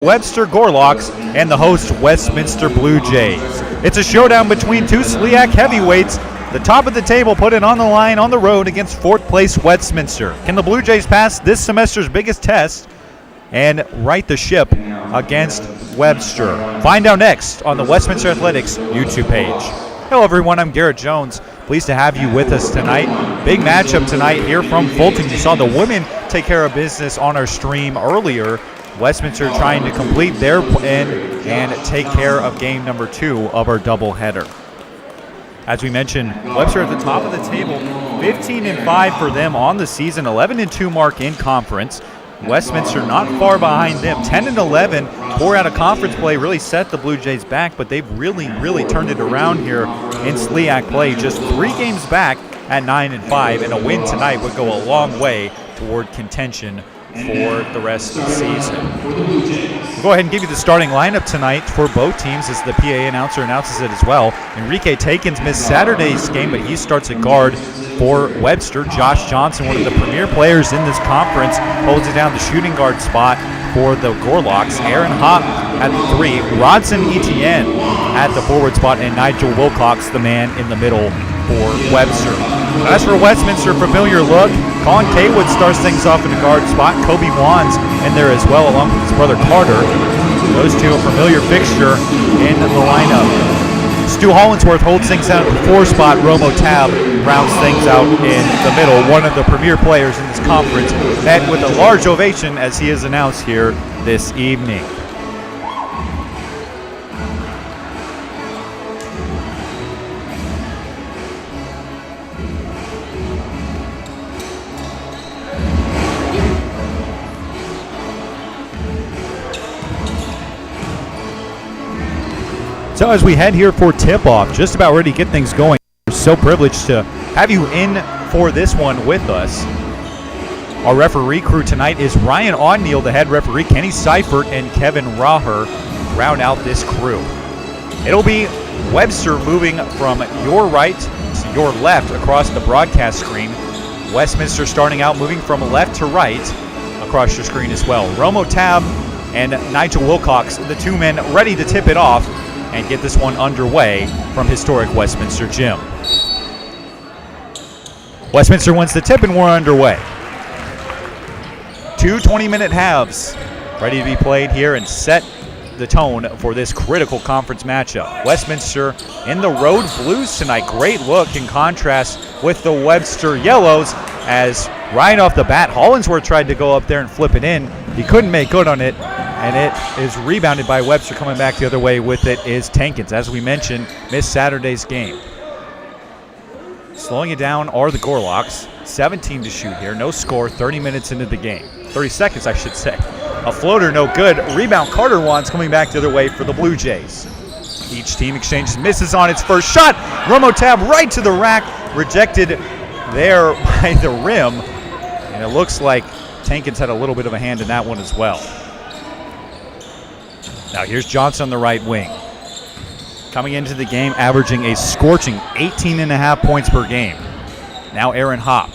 Webster Gorlocks and the host Westminster Blue Jays. It's a showdown between two SLIAC heavyweights. The top of the table put it on the line on the road against fourth place Westminster. Can the Blue Jays pass this semester's biggest test and right the ship against Webster? Find out next on the Westminster Athletics YouTube page. Hello everyone, I'm Garrett Jones. Pleased to have you with us tonight. Big matchup tonight here from Fulton. You saw the women take care of business on our stream earlier. Westminster trying to complete their end and take care of game number 2 of our doubleheader. As we mentioned, Webster at the top of the table, 15-5 for them on the season, 11-2 mark in conference. Westminster not far behind them, 10-11, 4 out of conference play, really set the Blue Jays back, but they've really turned it around here in SLIAC play. Just 3 games back at 9-5, and a win tonight would go a long way toward contention for the rest of the season. We'll go ahead and give you the starting lineup tonight for both teams as the PA announcer announces it as well. Enrique Takins missed Saturday's game, but he starts at guard for Webster. Josh Johnson, one of the premier players in this conference, holds it down the shooting guard spot for the Gorlocks. Aaron Hopp at the 3, Rodson Etienne at the forward spot, and Nigel Wilcox, the man in the middle for Webster. As for Westminster, familiar look. Colin Kaywood starts things off in the guard spot. Kobe Wands in there as well, along with his brother Carter. Those two a familiar fixture in the lineup. Stu Hollinsworth holds things out at the 4 spot. Romo Tab rounds things out in the middle. One of the premier players in this conference, met with a large ovation as he is announced here this evening. So as we head here for tip-off, just about ready to get things going. We're so privileged to have you in for this one with us. Our referee crew tonight is Ryan O'Neill, the head referee, Kenny Seifert, and Kevin Raher round out this crew. It'll be Webster moving from your right to your left across the broadcast screen. Westminster starting out moving from left to right across your screen as well. Romo Tab and Nigel Wilcox, the two men ready to tip it off and get this one underway from historic Westminster Gym. Westminster wins the tip and we're underway. 2 20-minute halves ready to be played here and set the tone for this critical conference matchup. Westminster in the road blues tonight. Great look in contrast with the Webster yellows as right off the bat, Hollinsworth tried to go up there and flip it in. He couldn't make good on it, and it is rebounded by Webster. Coming back the other way with it is Tankins. As we mentioned, missed Saturday's game. Slowing it down are the Gorlocks. 17 to shoot here. No score, 30 minutes into the game. 30 seconds, I should say. A floater, no good. Rebound, Carter Wands coming back the other way for the Blue Jays. Each team exchanges misses on its first shot. Romo Tab right to the rack. Rejected there by the rim. And it looks like Tankins had a little bit of a hand in that one as well. Now here's Johnson on the right wing. Coming into the game, averaging a scorching 18.5 points per game. Now Aaron Hopp.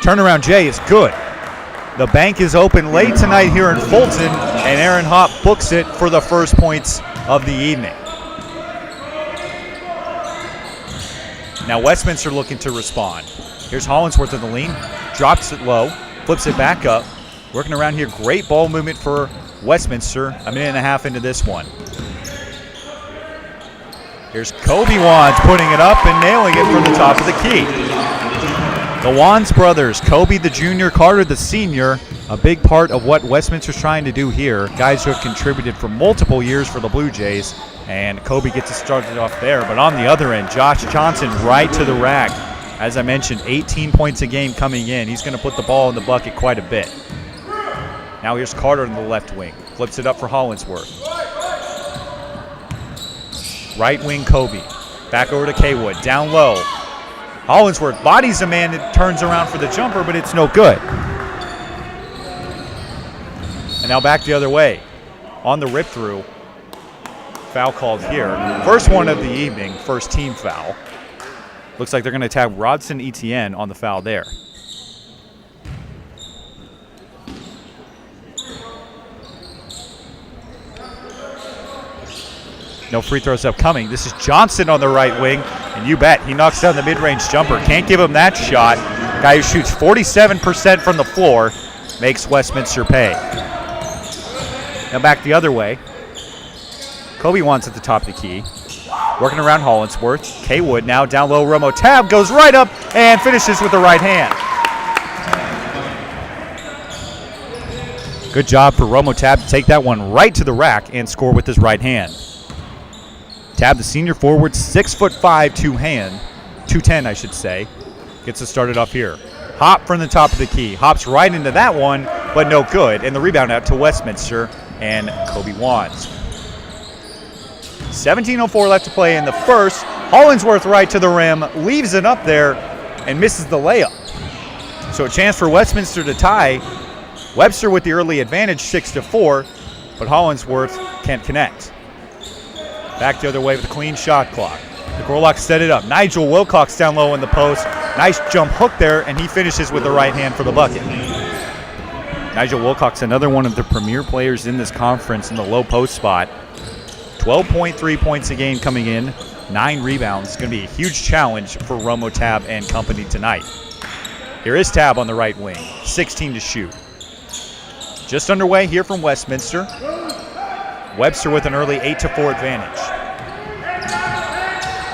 Turnaround J is good. The bank is open late tonight here in Fulton, and Aaron Hopp books it for the first points of the evening. Now Westminster looking to respond. Here's Hollinsworth in the lean. Drops it low, flips it back up. Working around here, great ball movement for Westminster, a minute and a half into this one. Here's Kobe Wands putting it up and nailing it from the top of the key. The Wands brothers, Kobe the junior, Carter the senior, a big part of what Westminster's trying to do here. Guys who have contributed for multiple years for the Blue Jays, and Kobe gets it started off there. But on the other end, Josh Johnson right to the rack. As I mentioned, 18 points a game coming in. He's going to put the ball in the bucket quite a bit. Now here's Carter in the left wing. Flips it up for Hollinsworth. Right wing Kobe. Back over to Kaywood. Down low. Hollinsworth bodies a man that turns around for the jumper, but it's no good. And now back the other way. On the rip through. Foul called here. First one of the evening. First team foul. Looks like they're going to tag Rodson Etienne on the foul there. No free throws upcoming. This is Johnson on the right wing, and you bet he knocks down the mid-range jumper. Can't give him that shot. Guy who shoots 47% from the floor makes Westminster pay. Now back the other way. Kobe Wans at the top of the key. Working around Hollinsworth. Kaywood now down low. Romo Tab goes right up and finishes with the right hand. Good job for Romo Tab to take that one right to the rack and score with his right hand. Tab, the senior forward, 6'5", 210, I should say. Gets us started off here. Hop from the top of the key. Hops right into that one, but no good. And the rebound out to Westminster and Kobe Wans. 17:04 left to play in the first. Hollinsworth right to the rim, leaves it up there, and misses the layup. So a chance for Westminster to tie. Webster with the early advantage, 6-4, but Hollinsworth can't connect. Back the other way with a clean shot clock. The Gorlocks set it up. Nigel Wilcox down low in the post. Nice jump hook there, and he finishes with the right hand for the bucket. Nigel Wilcox, another one of the premier players in this conference in the low post spot. 12.3 points a game coming in, 9 rebounds. It's going to be a huge challenge for Romo Tab and company tonight. Here is Tab on the right wing, 16 to shoot. Just underway here from Westminster. Webster with an early 8-4 advantage.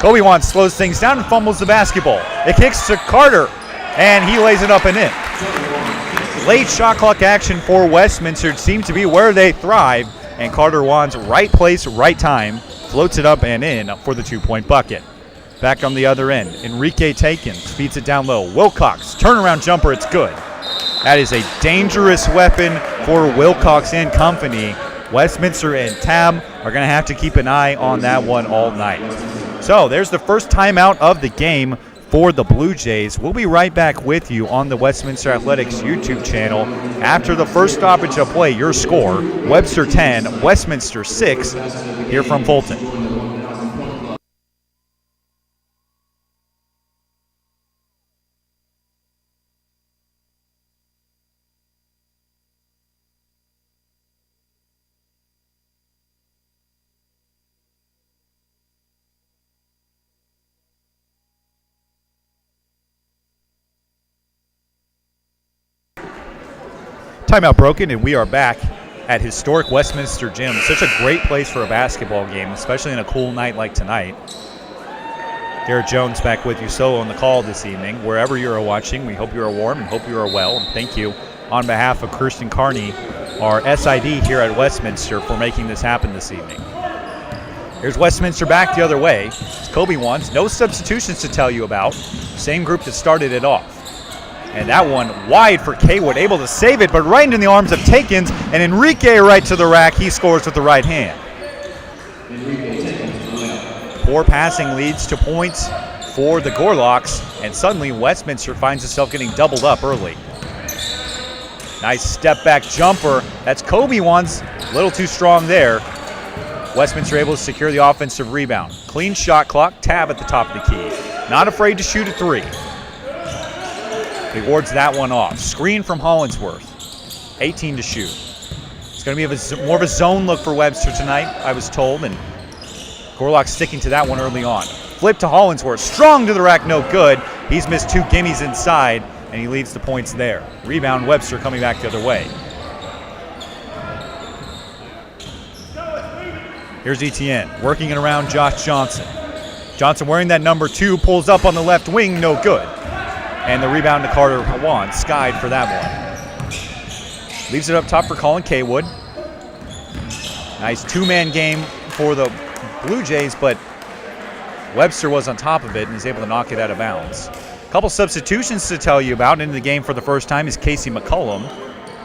Kobe Wans slows things down and fumbles the basketball. It kicks to Carter, and he lays it up and in. Late shot clock action for Westminster seems to be where they thrive, and Carter Wans, right place, right time, floats it up and in for the 2-point bucket. Back on the other end, Enrique Takins feeds it down low. Wilcox, turnaround jumper, it's good. That is a dangerous weapon for Wilcox and company. Westminster and Tab are going to have to keep an eye on that one all night. So there's the first timeout of the game for the Blue Jays. We'll be right back with you on the Westminster Athletics YouTube channel after the first stoppage of play. Your score, Webster 10, Westminster 6, here from Fulton. Timeout broken, and we are back at historic Westminster Gym. Such a great place for a basketball game, especially on a cool night like tonight. Garrett Jones back with you solo on the call this evening. Wherever you are watching, we hope you are warm and hope you are well. And thank you on behalf of Kirsten Carney, our SID here at Westminster, for making this happen this evening. Here's Westminster back the other way. It's Kobe Wans. No substitutions to tell you about. Same group that started it off. And that one wide for Kaywood, able to save it, but right into the arms of Takins, and Enrique right to the rack. He scores with the right hand. Poor passing leads to points for the Gorlocks, and suddenly Westminster finds itself getting doubled up early. Nice step back jumper. That's Kobe Wans, a little too strong there. Westminster able to secure the offensive rebound. Clean shot clock, Tab at the top of the key. Not afraid to shoot a three. He wards that one off. Screen from Hollinsworth. 18 to shoot. It's going to be more of a zone look for Webster tonight, I was told, and Gorlock sticking to that one early on. Flip to Hollinsworth. Strong to the rack, no good. He's missed 2 gimmies inside, and he leaves the points there. Rebound, Webster coming back the other way. Here's Etienne working it around Josh Johnson. Johnson wearing that number 2, pulls up on the left wing, no good. And the rebound to Carter Wans, skied for that one. Leaves it up top for Colin Kaywood. Nice 2-man game for the Blue Jays, but Webster was on top of it and is able to knock it out of bounds. A couple substitutions to tell you about. Into the game for the first time is Casey McCullum,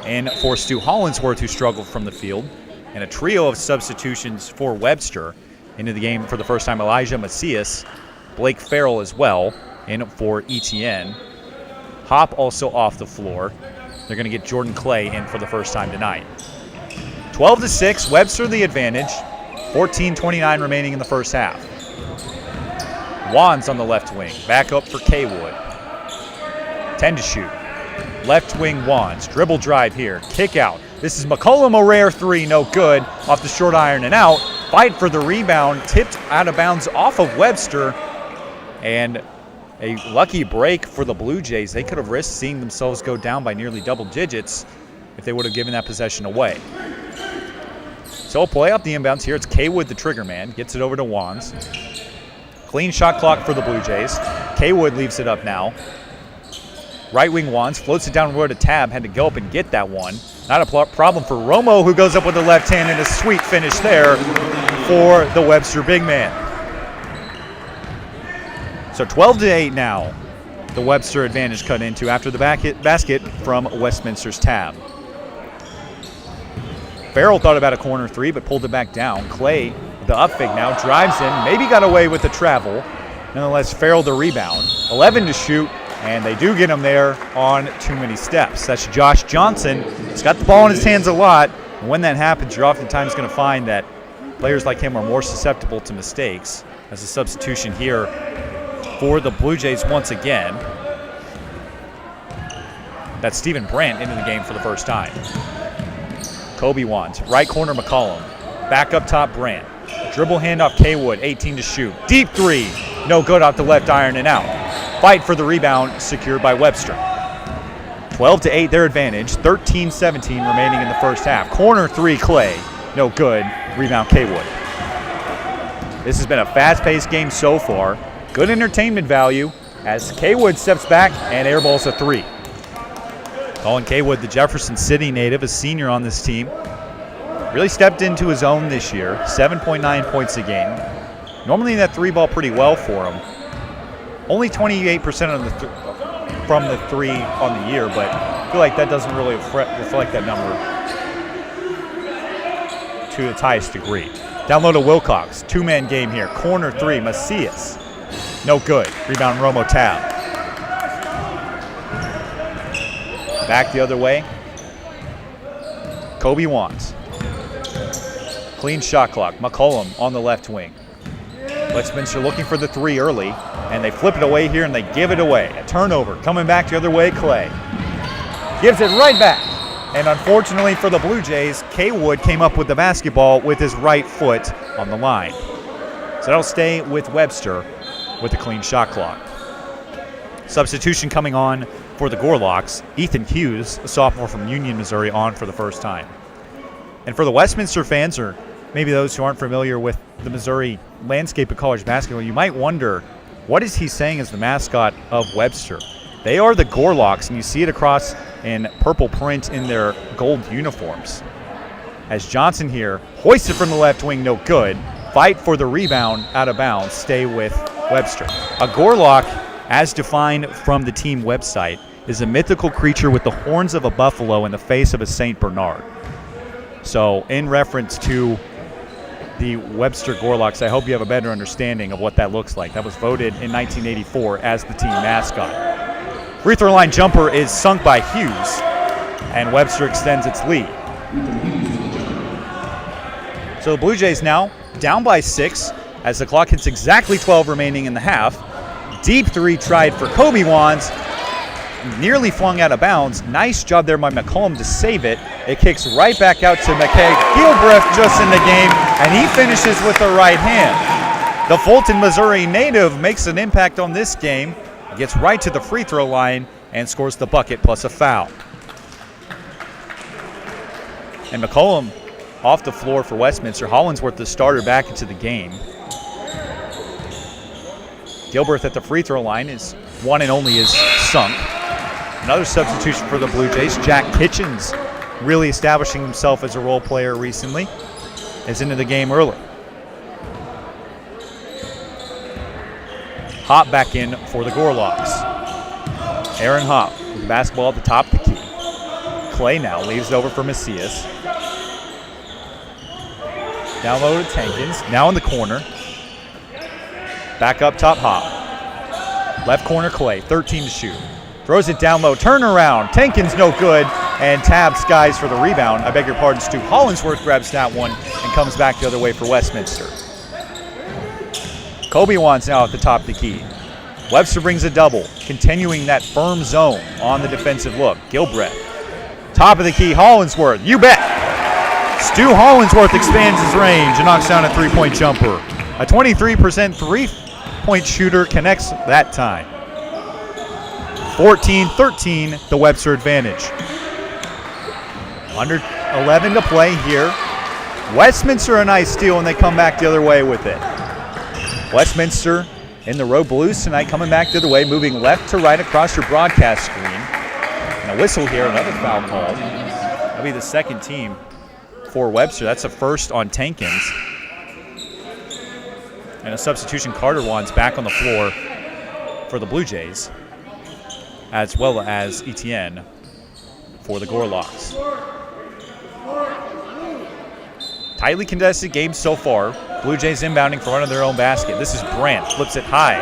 and for Stu Hollinsworth, who struggled from the field. And a trio of substitutions for Webster. Into the game for the first time, Elijah Macias, Blake Farrell as well, in for Etienne. Hop also off the floor. They're going to get Jordan Clay in for the first time tonight. 12-6, Webster the advantage. 14:29 remaining in the first half. Wans on the left wing, back up for Kaywood. 10 to shoot. Left wing Wans, dribble drive here, kick out. This is McCollum, a rare 3, no good. Off the short iron and out. Fight for the rebound, tipped out of bounds off of Webster, and a lucky break for the Blue Jays. They could have risked seeing themselves go down by nearly double digits if they would have given that possession away. So we'll play off the inbounds here. It's Kaywood, the trigger man, gets it over to Wands. Clean shot clock for the Blue Jays. Kaywood leaves it up now. Right wing Wands floats it down the road to Tab. Had to go up and get that one. Not a problem for Romo, who goes up with the left hand, and a sweet finish there for the Webster big man. So 12-8 now. The Webster advantage cut into after the basket from Westminster's Tab. Farrell thought about a corner three, but pulled it back down. Clay, the up fake now, drives in, maybe got away with the travel. Nonetheless, Farrell the rebound. 11 to shoot, and they do get him there on too many steps. That's Josh Johnson. He's got the ball in his hands a lot, and when that happens, you're oftentimes going to find that players like him are more susceptible to mistakes. As a substitution here for the Blue Jays once again. That's Stephen Brandt into the game for the first time. Kobe Wands, right corner McCollum. Back up top Brandt. Dribble handoff Kaywood, 18 to shoot. Deep three, no good off the left iron and out. Fight for the rebound, secured by Webster. 12-8 their advantage, 13-17 remaining in the first half. Corner three, Clay, no good. Rebound Kaywood. This has been a fast-paced game so far. Good entertainment value as Kaywood steps back and airballs a three. Colin Kaywood, the Jefferson City native, a senior on this team, really stepped into his own this year. 7.9 points a game. Normally that three ball pretty well for him. Only 28% of from the three on the year, but I feel like that doesn't really reflect that number to its highest degree. Down low to Wilcox. Two-man game here. Corner three, Macias. No good. Rebound Romo Tab. Back the other way. Kobe Wands. Clean shot clock. McCollum on the left wing. Westminster looking for the three early, and they flip it away here, and they give it away. A turnover. Coming back the other way, Clay. Gives it right back. And unfortunately for the Blue Jays, Kaywood came up with the basketball with his right foot on the line. So that'll stay with Webster with a clean shot clock. Substitution coming on for the Gorlocks. Ethan Hughes, a sophomore from Union, Missouri, on for the first time. And for the Westminster fans, or maybe those who aren't familiar with the Missouri landscape of college basketball, you might wonder, what is he saying as the mascot of Webster? They are the Gorlocks, and you see it across in purple print in their gold uniforms. As Johnson here, hoisted from the left wing, no good. Fight for the rebound, out of bounds, stay with Webster. A Gorlock, as defined from the team website, is a mythical creature with the horns of a buffalo and the face of a St. Bernard. So in reference to the Webster Gorlocks, I hope you have a better understanding of what that looks like. That was voted in 1984 as the team mascot. Free throw line jumper is sunk by Hughes, and Webster extends its lead. So the Blue Jays now down by 6 as the clock hits exactly 12 remaining in the half. Deep three tried for Kobe Wands, nearly flung out of bounds. Nice job there by McCollum to save it. It kicks right back out to McKay. Gilbreth just in the game, and he finishes with the right hand. The Fulton, Missouri native makes an impact on this game. Gets right to the free throw line and scores the bucket plus a foul. And McCollum off the floor for Westminster. Hollinsworth, the starter, back into the game. Gilbreth at the free throw line is one and only is sunk. Another substitution for the Blue Jays. Jack Kitchens, really establishing himself as a role player recently, is into the game early. Hop back in for the Gorlocks. Aaron Hop with the basketball at the top of the key. Clay now leaves it over for Macias. Down low to Tankins. Now in the corner. Back up top, Hop. Left corner, Clay. 13 to shoot. Throws it down low. Turnaround. Tankins no good. And Tab skies for the rebound. I beg your pardon, Stu. Hollinsworth grabs that one and comes back the other way for Westminster. Kobe Wands now at the top of the key. Webster brings a double, continuing that firm zone on the defensive look. Gilbreth. Top of the key, Hollinsworth. You bet. Stu Hollinsworth expands his range and knocks down a three-point jumper. A 23% three-point shooter connects that time. 14-13, the Webster advantage. Under 11 to play here. Westminster a nice steal, and they come back the other way with it. Westminster in the road blues tonight, coming back the other way, moving left to right across your broadcast screen. And a whistle here, another foul called. That'll be the second team for Webster. That's a first on Tankins. And a substitution, Carter Wands back on the floor for the Blue Jays, as well as Etienne for the Gorlocks. Tightly contested game so far. Blue Jays inbounding for front of their own basket. This is Brandt, flips it high.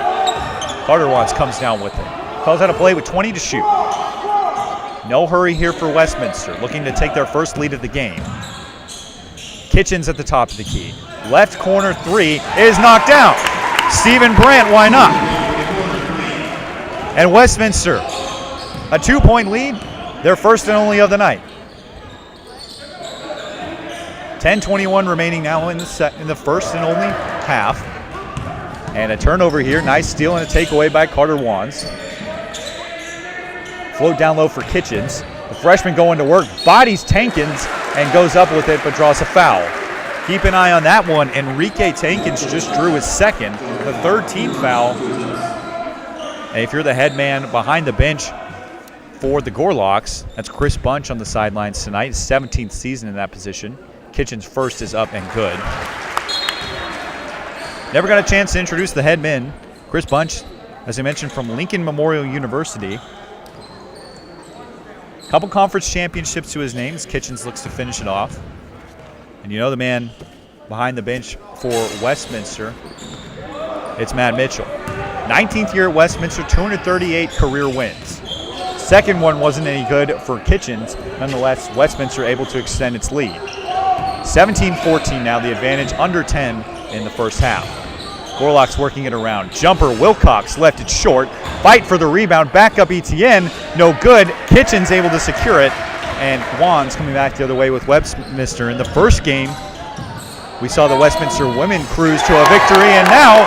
Carter Wands comes down with it. Calls out a play with 20 to shoot. No hurry here for Westminster, looking to take their first lead of the game. Kitchens at the top of the key. Left corner three is knocked down. Stephen Brandt, why not? And Westminster, a 2-point lead, their first and only of the night. 10:21 remaining now in the first and only half. And a turnover here. Nice steal and a takeaway by Carter Wands. Float down low for Kitchens. The freshman going to work. Bodies Tankins and goes up with it, but draws a foul. Keep an eye on that one. Enrique Tankins just drew his second, the third team foul. And if you're the head man behind the bench for the Gorlocks, that's Chris Bunch on the sidelines tonight. His 17th season in that position. Kitchen's first is up and good. Never got a chance to introduce the head men. Chris Bunch, as I mentioned, from Lincoln Memorial University. Couple conference championships to his name. Kitchens looks to finish it off. And you know the man behind the bench for Westminster, it's Matt Mitchell. 19th year at Westminster, 238 career wins. Second one wasn't any good for Kitchens. Nonetheless, Westminster able to extend its lead. 17-14 now, the advantage, under 10 in the first half. Gorlocks working it around. Jumper, Wilcox left it short. Fight for the rebound, back up Etienne, no good. Kitchens able to secure it, and Wands coming back the other way with Westminster. In the first game, we saw the Westminster women cruise to a victory, and now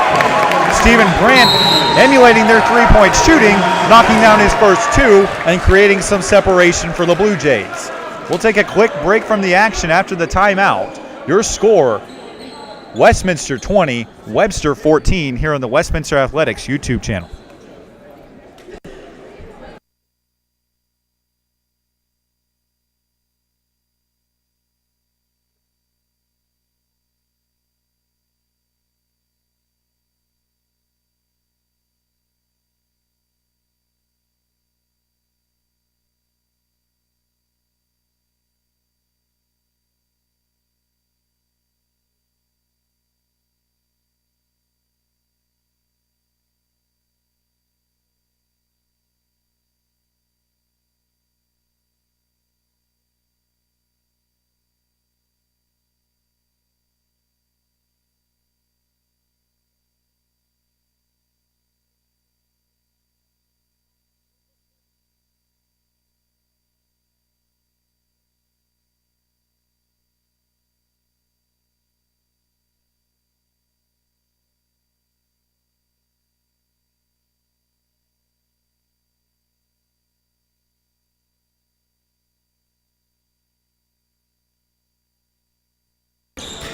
Stephen Brandt emulating their three-point shooting, knocking down his first two and creating some separation for the Blue Jays. We'll take a quick break from the action after the timeout. Your score, Westminster 20, Webster 14, here on the Westminster Athletics YouTube channel.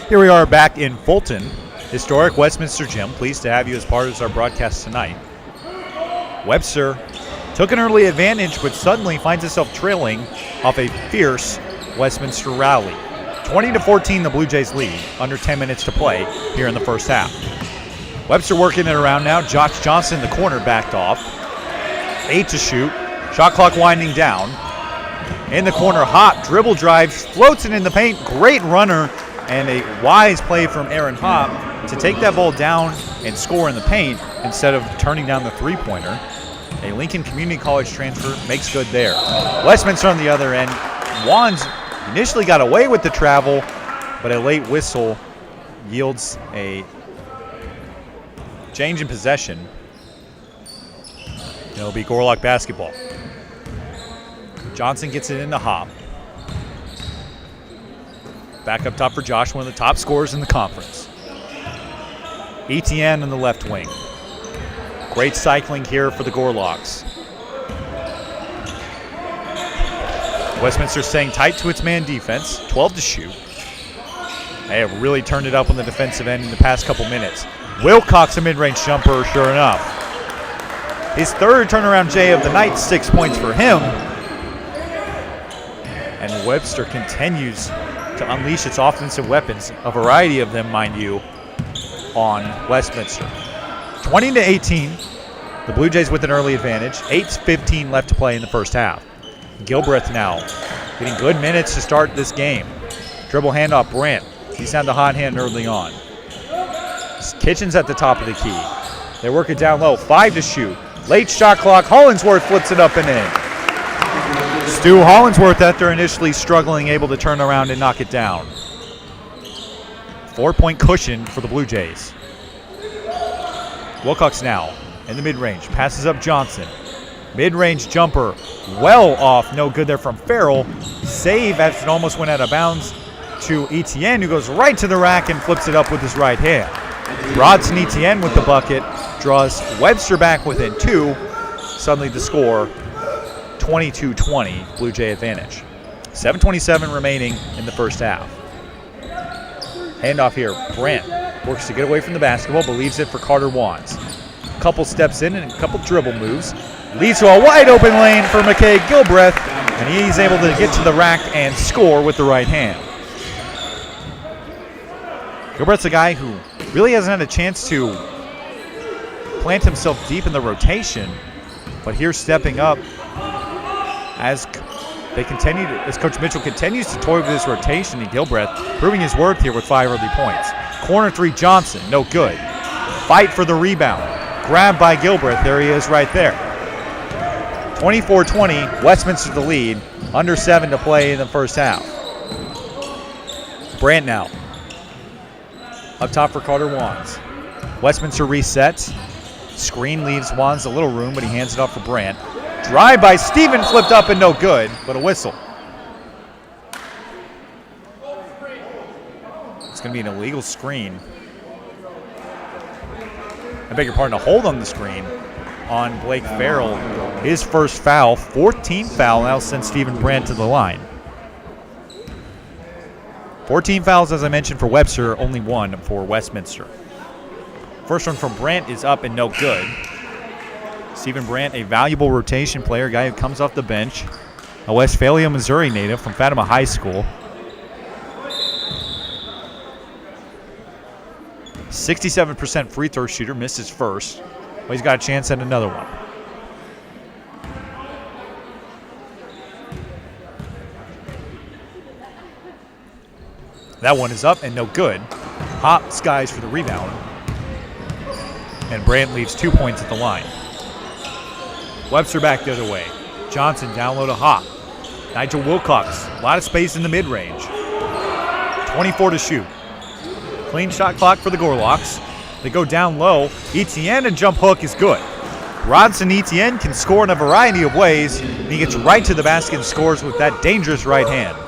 Here we are back in Fulton, historic Westminster Gym. Pleased to have you as part of our broadcast tonight. Webster took an early advantage, but suddenly finds itself trailing off a fierce Westminster rally. 20-14, the Blue Jays lead, under 10 minutes to play here in the first half. Webster working it around now. Josh Johnson, the corner, backed off. 8 to shoot. Shot clock winding down. In the corner, Hop dribble drives, floats it in the paint. Great runner. And a wise play from Aaron Hop to take that ball down and score in the paint instead of turning down the three-pointer. A Lincoln Community College transfer makes good there. Westminster on the other end. Wands initially got away with the travel, but a late whistle yields a change in possession. It'll be Gorlock basketball. Johnson gets it into Hop. Back up top for Josh, one of the top scorers in the conference. Etienne on the left wing. Great cycling here for the Gorloks. Westminster staying tight to its man defense, 12 to shoot. They have really turned it up on the defensive end in the past couple minutes. Wilcox, a mid-range jumper, sure enough. His third turnaround J of the night, 6 points for him. And Webster continues to unleash its offensive weapons, a variety of them, mind you, on Westminster. 20-18, the Blue Jays with an early advantage. 8:15 left to play in the first half. Gilbreth now getting good minutes to start this game. Dribble handoff, Brandt. He's had the hot hand early on. Kitchen's at the top of the key. They work it down low, 5 to shoot. Late shot clock, Hollingsworth flips it up and in. Stu Hollingsworth, after initially struggling, able to turn around and knock it down. 4-point cushion for the Blue Jays. Wilcox now in the mid-range, passes up Johnson. Mid-range jumper, well off, no good there from Farrell. Save as it almost went out of bounds to Etienne, who goes right to the rack and flips it up with his right hand. Rodson Etienne with the bucket, draws Webster back within 2. Suddenly the score, 22-20, Blue Jay advantage. 7:27 remaining in the first half. Handoff here, Brandt works to get away from the basketball, but leaves it for Carter Wands. Couple steps in and a couple dribble moves. Leads to a wide open lane for McKay Gilbreth, and he's able to get to the rack and score with the right hand. Gilbreth's a guy who really hasn't had a chance to plant himself deep in the rotation, but here stepping up as Coach Mitchell continues to toy with this rotation, and Gilbreth proving his worth here with 5 early points. Corner 3, Johnson, no good. Fight for the rebound. Grabbed by Gilbreth. There he is right there. 24-20, Westminster the lead. Under 7 to play in the first half. Brandt now. Up top for Carter Wands. Westminster resets. Screen leaves Wands a little room, but he hands it off for Brandt. Drive by Steven, flipped up and no good, but a whistle. It's going to be an illegal screen. I beg your pardon, a hold on the screen on Blake Farrell. His first foul, 14th foul now sends Steven Brandt to the line. 14 fouls, as I mentioned, for Webster, only 1 for Westminster. First one from Brandt is up and no good. Steven Brandt, a valuable rotation player, guy who comes off the bench, a Westphalia, Missouri native from Fatima High School. 67% free throw shooter, missed his first, but he's got a chance at another one. That one is up and no good. Hop skies for the rebound. And Brandt leaves 2 points at the line. Webster back the other way. Johnson down low to Hop. Nigel Wilcox, a lot of space in the mid-range. 24 to shoot. Clean shot clock for the Gorloks. They go down low. Etienne, and jump hook is good. Rodson Etienne can score in a variety of ways, and he gets right to the basket and scores with that dangerous right hand.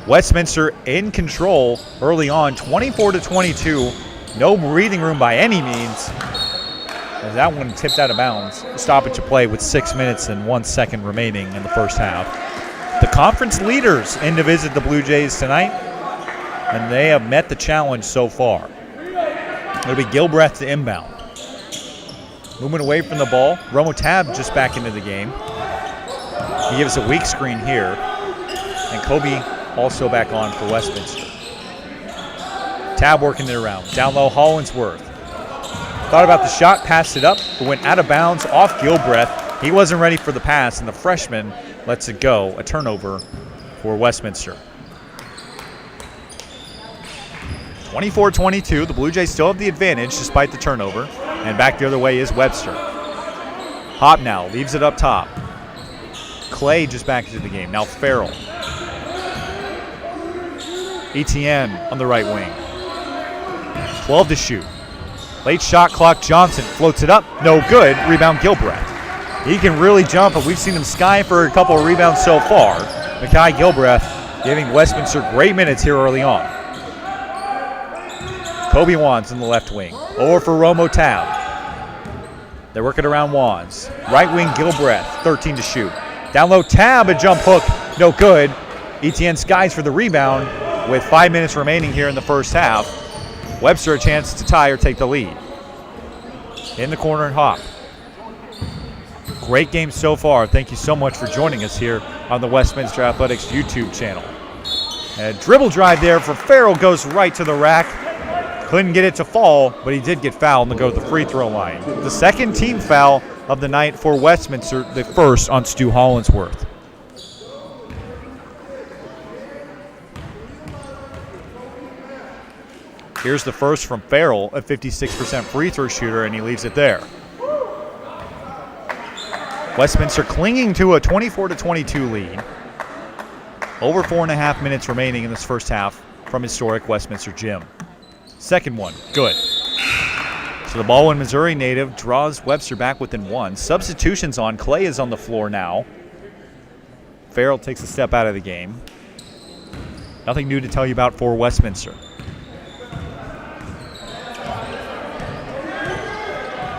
Westminster in control early on, 24-22. No breathing room by any means, as that one tipped out of bounds. Stoppage of play with 6 minutes and 1 second remaining in the first half. The conference leaders in to visit the Blue Jays tonight, and they have met the challenge so far. It'll be Gilbreth to inbound. Moving away from the ball. Romo Tab just back into the game. He gives a weak screen here. And Kobe also back on for Westminster. Tab working it around. Down low, Hollingsworth. Thought about the shot, passed it up, but went out of bounds off Gilbreth. He wasn't ready for the pass, and the freshman lets it go. A turnover for Westminster. 24-22. The Blue Jays still have the advantage despite the turnover. And back the other way is Webster. Hop now leaves it up top. Clay just back into the game. Now Farrell. Etienne on the right wing. 12 to shoot. Late shot clock. Johnson floats it up. No good. Rebound Gilbreth. He can really jump, but we've seen him sky for a couple of rebounds so far. Makai Gilbreth giving Westminster great minutes here early on. Kobe Wands in the left wing. Over for Romo Tab. They're working around Wands. Right wing Gilbreth, 13 to shoot. Down low Tab, a jump hook, no good. Etienne skies for the rebound with 5 minutes remaining here in the first half. Webster a chance to tie or take the lead. In the corner and Hop. Great game so far. Thank you so much for joining us here on the Westminster Athletics YouTube channel. A dribble drive there for Farrell, goes right to the rack. Couldn't get it to fall, but he did get fouled and go to the free throw line. The second team foul of the night for Westminster, the first on Stu Hollinsworth. Here's the first from Farrell, a 56% free throw shooter, and he leaves it there. Westminster clinging to a 24-22 lead. Over 4.5 minutes remaining in this first half from historic Westminster Gym. Second one, good. So the ball when Missouri native draws Webster back within one. Substitutions on. Clay is on the floor now. Farrell takes a step out of the game. Nothing new to tell you about for Westminster.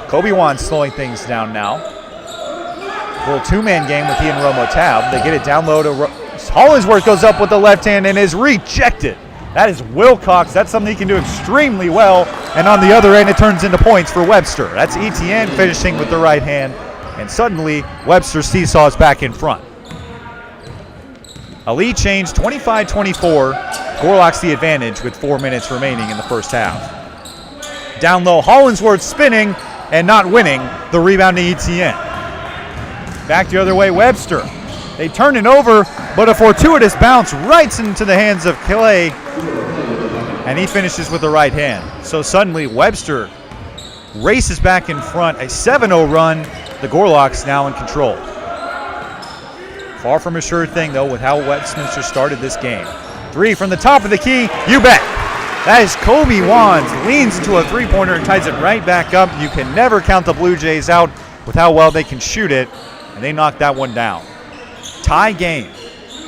Kobe Wands slowing things down now. A little two-man game with he and Romo Tab. They get it down low to Hollinsworth, goes up with the left hand and is rejected. That is Wilcox. That's something he can do extremely well. And on the other end, it turns into points for Webster. That's Etienne finishing with the right hand. And suddenly, Webster seesaws back in front. A lead change, 25-24. Gorlock's the advantage with 4 minutes remaining in the first half. Down low, Hollinsworth spinning and not winning. The rebound to Etienne. Back the other way, Webster. They turn it over, but a fortuitous bounce right into the hands of Clay. And he finishes with the right hand. So suddenly, Webster races back in front. A 7-0 run. The Gorlocks now in control. Far from a sure thing, though, with how Westminster started this game. Three from the top of the key. You bet. That is Kobe Wands. Leans into a three-pointer and ties it right back up. You can never count the Blue Jays out with how well they can shoot it. And they knocked that one down. Tie game.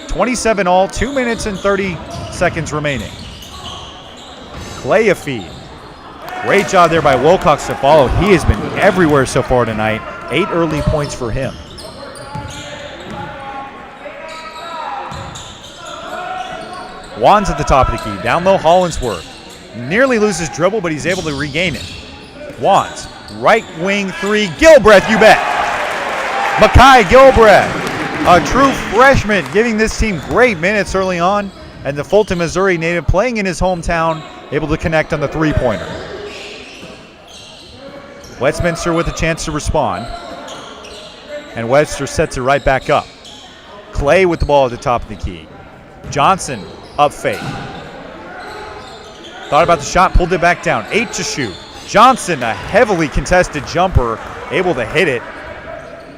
27 all, 2 minutes and 30 seconds remaining. Clay a feed. Great job there by Wilcox to follow. He has been everywhere so far tonight. 8 early points for him. Wands at the top of the key. Down low, Hollinsworth. Nearly loses dribble, but he's able to regain it. Wands, right wing three. Gilbreth, you bet. Makai Gilbreth, a true freshman, giving this team great minutes early on. And the Fulton, Missouri native playing in his hometown, able to connect on the three-pointer. Westminster with a chance to respond. And Webster sets it right back up. Clay with the ball at the top of the key. Johnson up fake. Thought about the shot, pulled it back down. 8 to shoot. Johnson, a heavily contested jumper, able to hit it.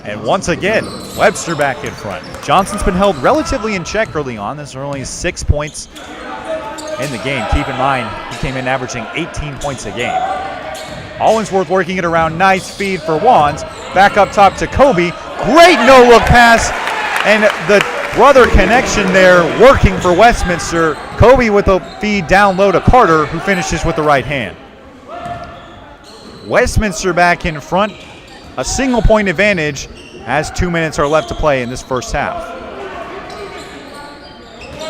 And once again, Webster back in front. Johnson's been held relatively in check early on. There's only 6 points in the game. Keep in mind, he came in averaging 18 points a game. Hollinsworth working it around. Nice feed for Wands. Back up top to Kobe. Great no-look pass. And the brother connection there working for Westminster. Kobe with a feed down low to Carter, who finishes with the right hand. Westminster back in front. A single point advantage as 2 minutes are left to play in this first half.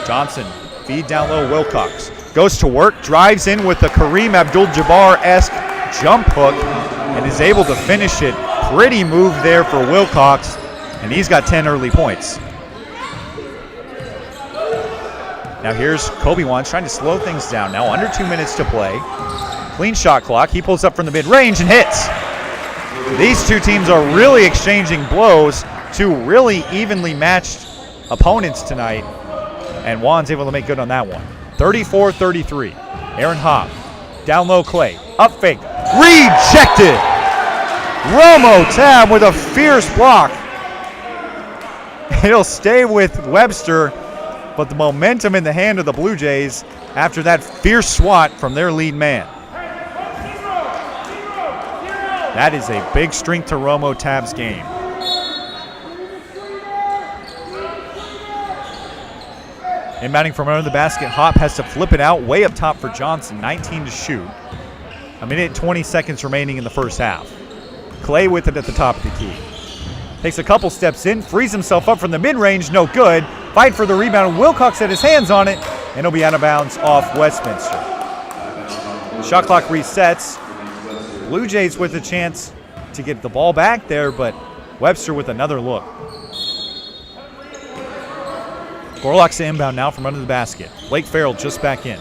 Johnson, feed down low, Wilcox. Goes to work, drives in with the Kareem Abdul-Jabbar-esque jump hook and is able to finish it. Pretty move there for Wilcox, and he's got 10 early points. Now here's Kobe Wands trying to slow things down now. Under 2 minutes to play. Clean shot clock. He pulls up from the mid-range and hits. These two teams are really exchanging blows. Two really evenly matched opponents tonight. And Wands able to make good on that one. 34-33. Aaron Hobb. Down low Clay. Up fake. Rejected. Romo Tab with a fierce block. It'll stay with Webster, but the momentum in the hand of the Blue Jays after that fierce swat from their lead man. That is a big strength to Romo Tab's game. Inbounding from under the basket, Hop has to flip it out way up top for Johnson, 19 to shoot. A minute and 20 seconds remaining in the first half. Clay with it at the top of the key. Takes a couple steps in, frees himself up from the mid-range, no good. Fight for the rebound, Wilcox had his hands on it, and he'll be out of bounds off Westminster. Shot clock resets. Blue Jays with a chance to get the ball back there, but Webster with another look. Gorlock's inbound now from under the basket. Blake Farrell just back in.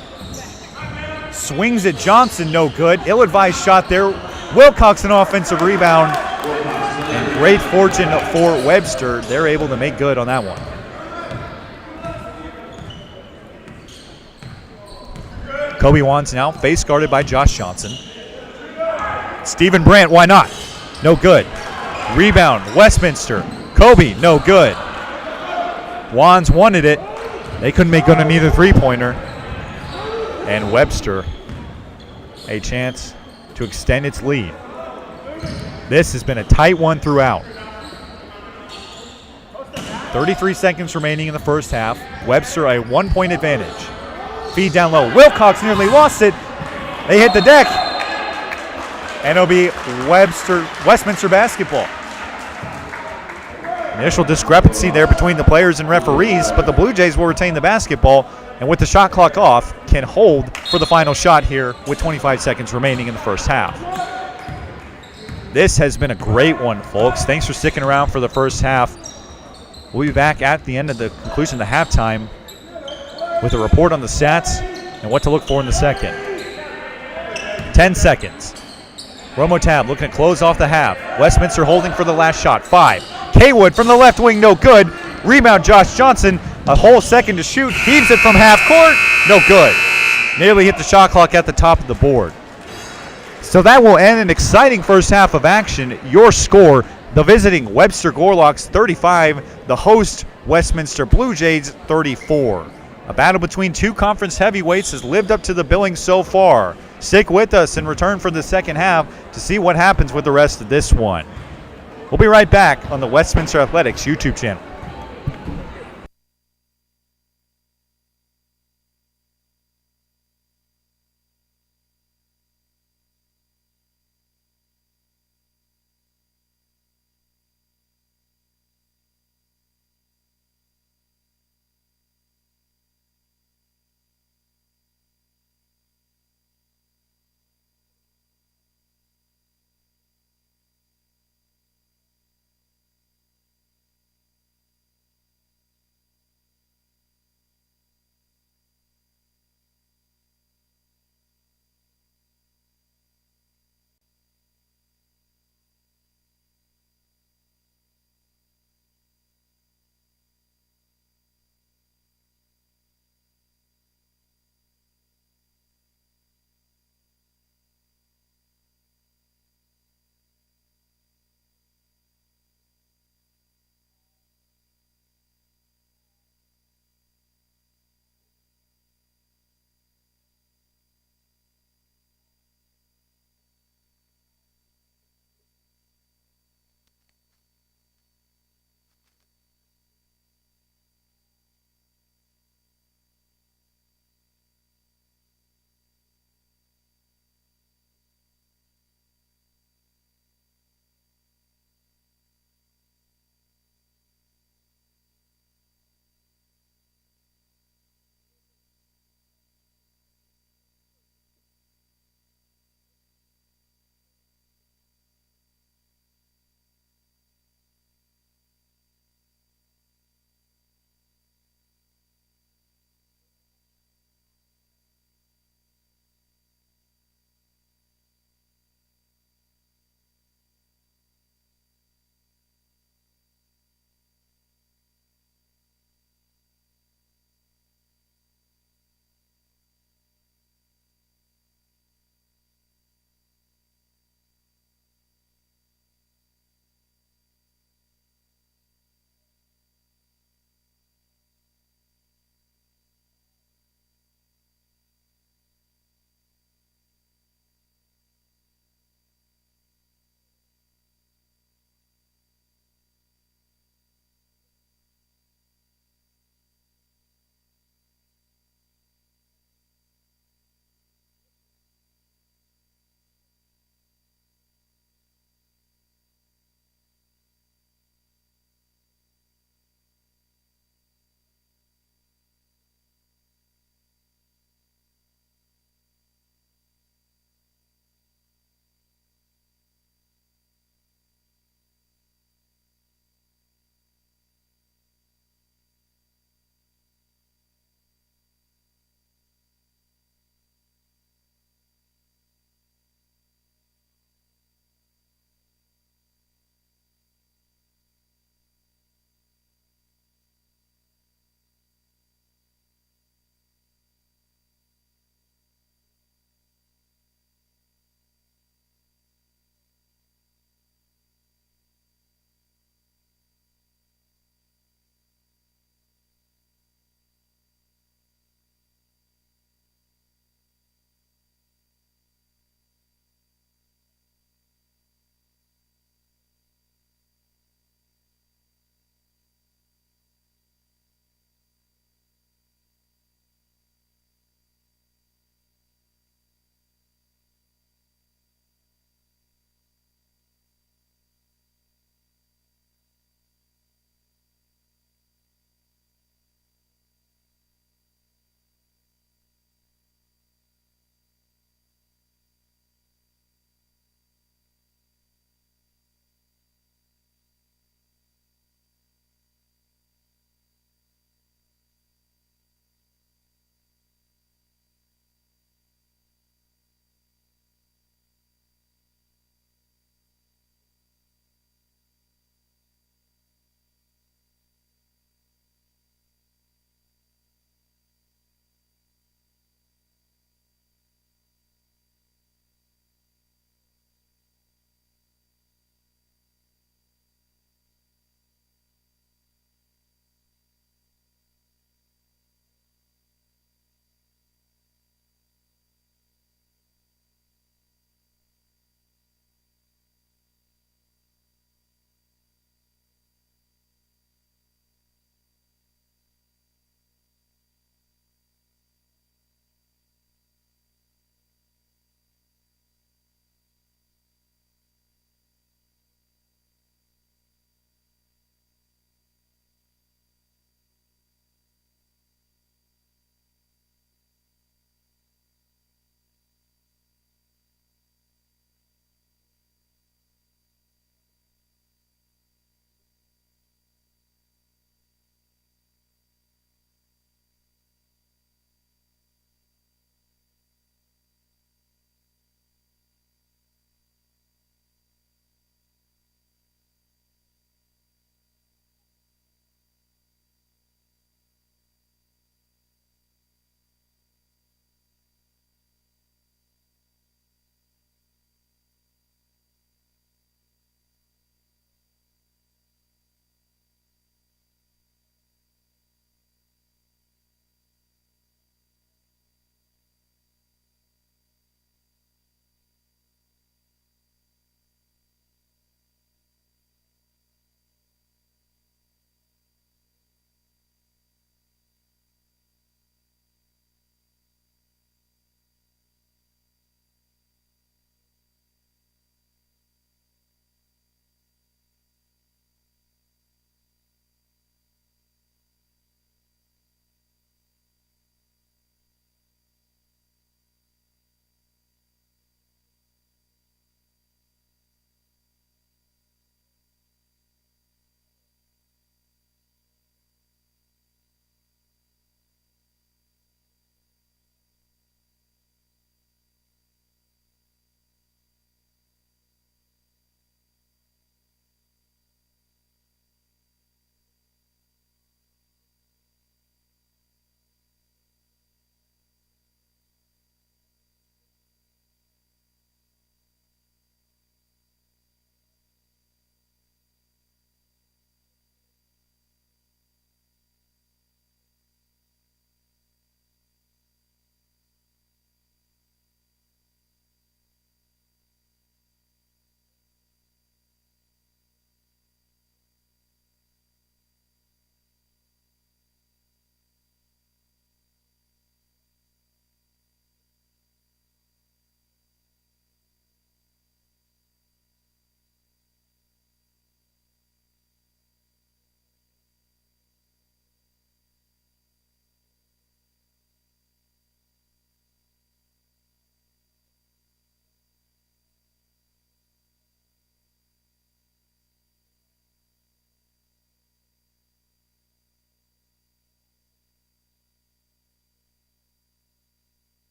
Swings at Johnson, no good. Ill-advised shot there. Wilcox an offensive rebound. And great fortune for Webster. They're able to make good on that one. Kobe Wands now face guarded by Josh Johnson. Stephen Brandt, why not? No good. Rebound, Westminster. Kobe, no good. Wands wanted it. They couldn't make good on either three-pointer. And Webster, a chance to extend its lead. This has been a tight one throughout. 33 seconds remaining in the first half. Webster a 1-point advantage. Feed down low. Wilcox nearly lost it. They hit the deck. And it'll be Westminster basketball. Initial discrepancy there between the players and referees, but the Blue Jays will retain the basketball and with the shot clock off can hold for the final shot here with 25 seconds remaining in the first half. This has been a great one, folks. Thanks for sticking around for the first half. We'll be back at the end of the conclusion of the halftime with a report on the stats and what to look for in the second. 10 seconds. Romo Tab looking to close off the half. Westminster holding for the last shot. 5. Kaywood from the left wing, no good. Rebound, Josh Johnson. A whole second to shoot. Heaves it from half court. No good. Nearly hit the shot clock at the top of the board. So that will end an exciting first half of action. Your score, the visiting Webster Gorlocks 35, the host Westminster Blue Jays 34. A battle between two conference heavyweights has lived up to the billing so far. Stick with us and return for the second half to see what happens with the rest of this one. We'll be right back on the Westminster Athletics YouTube channel.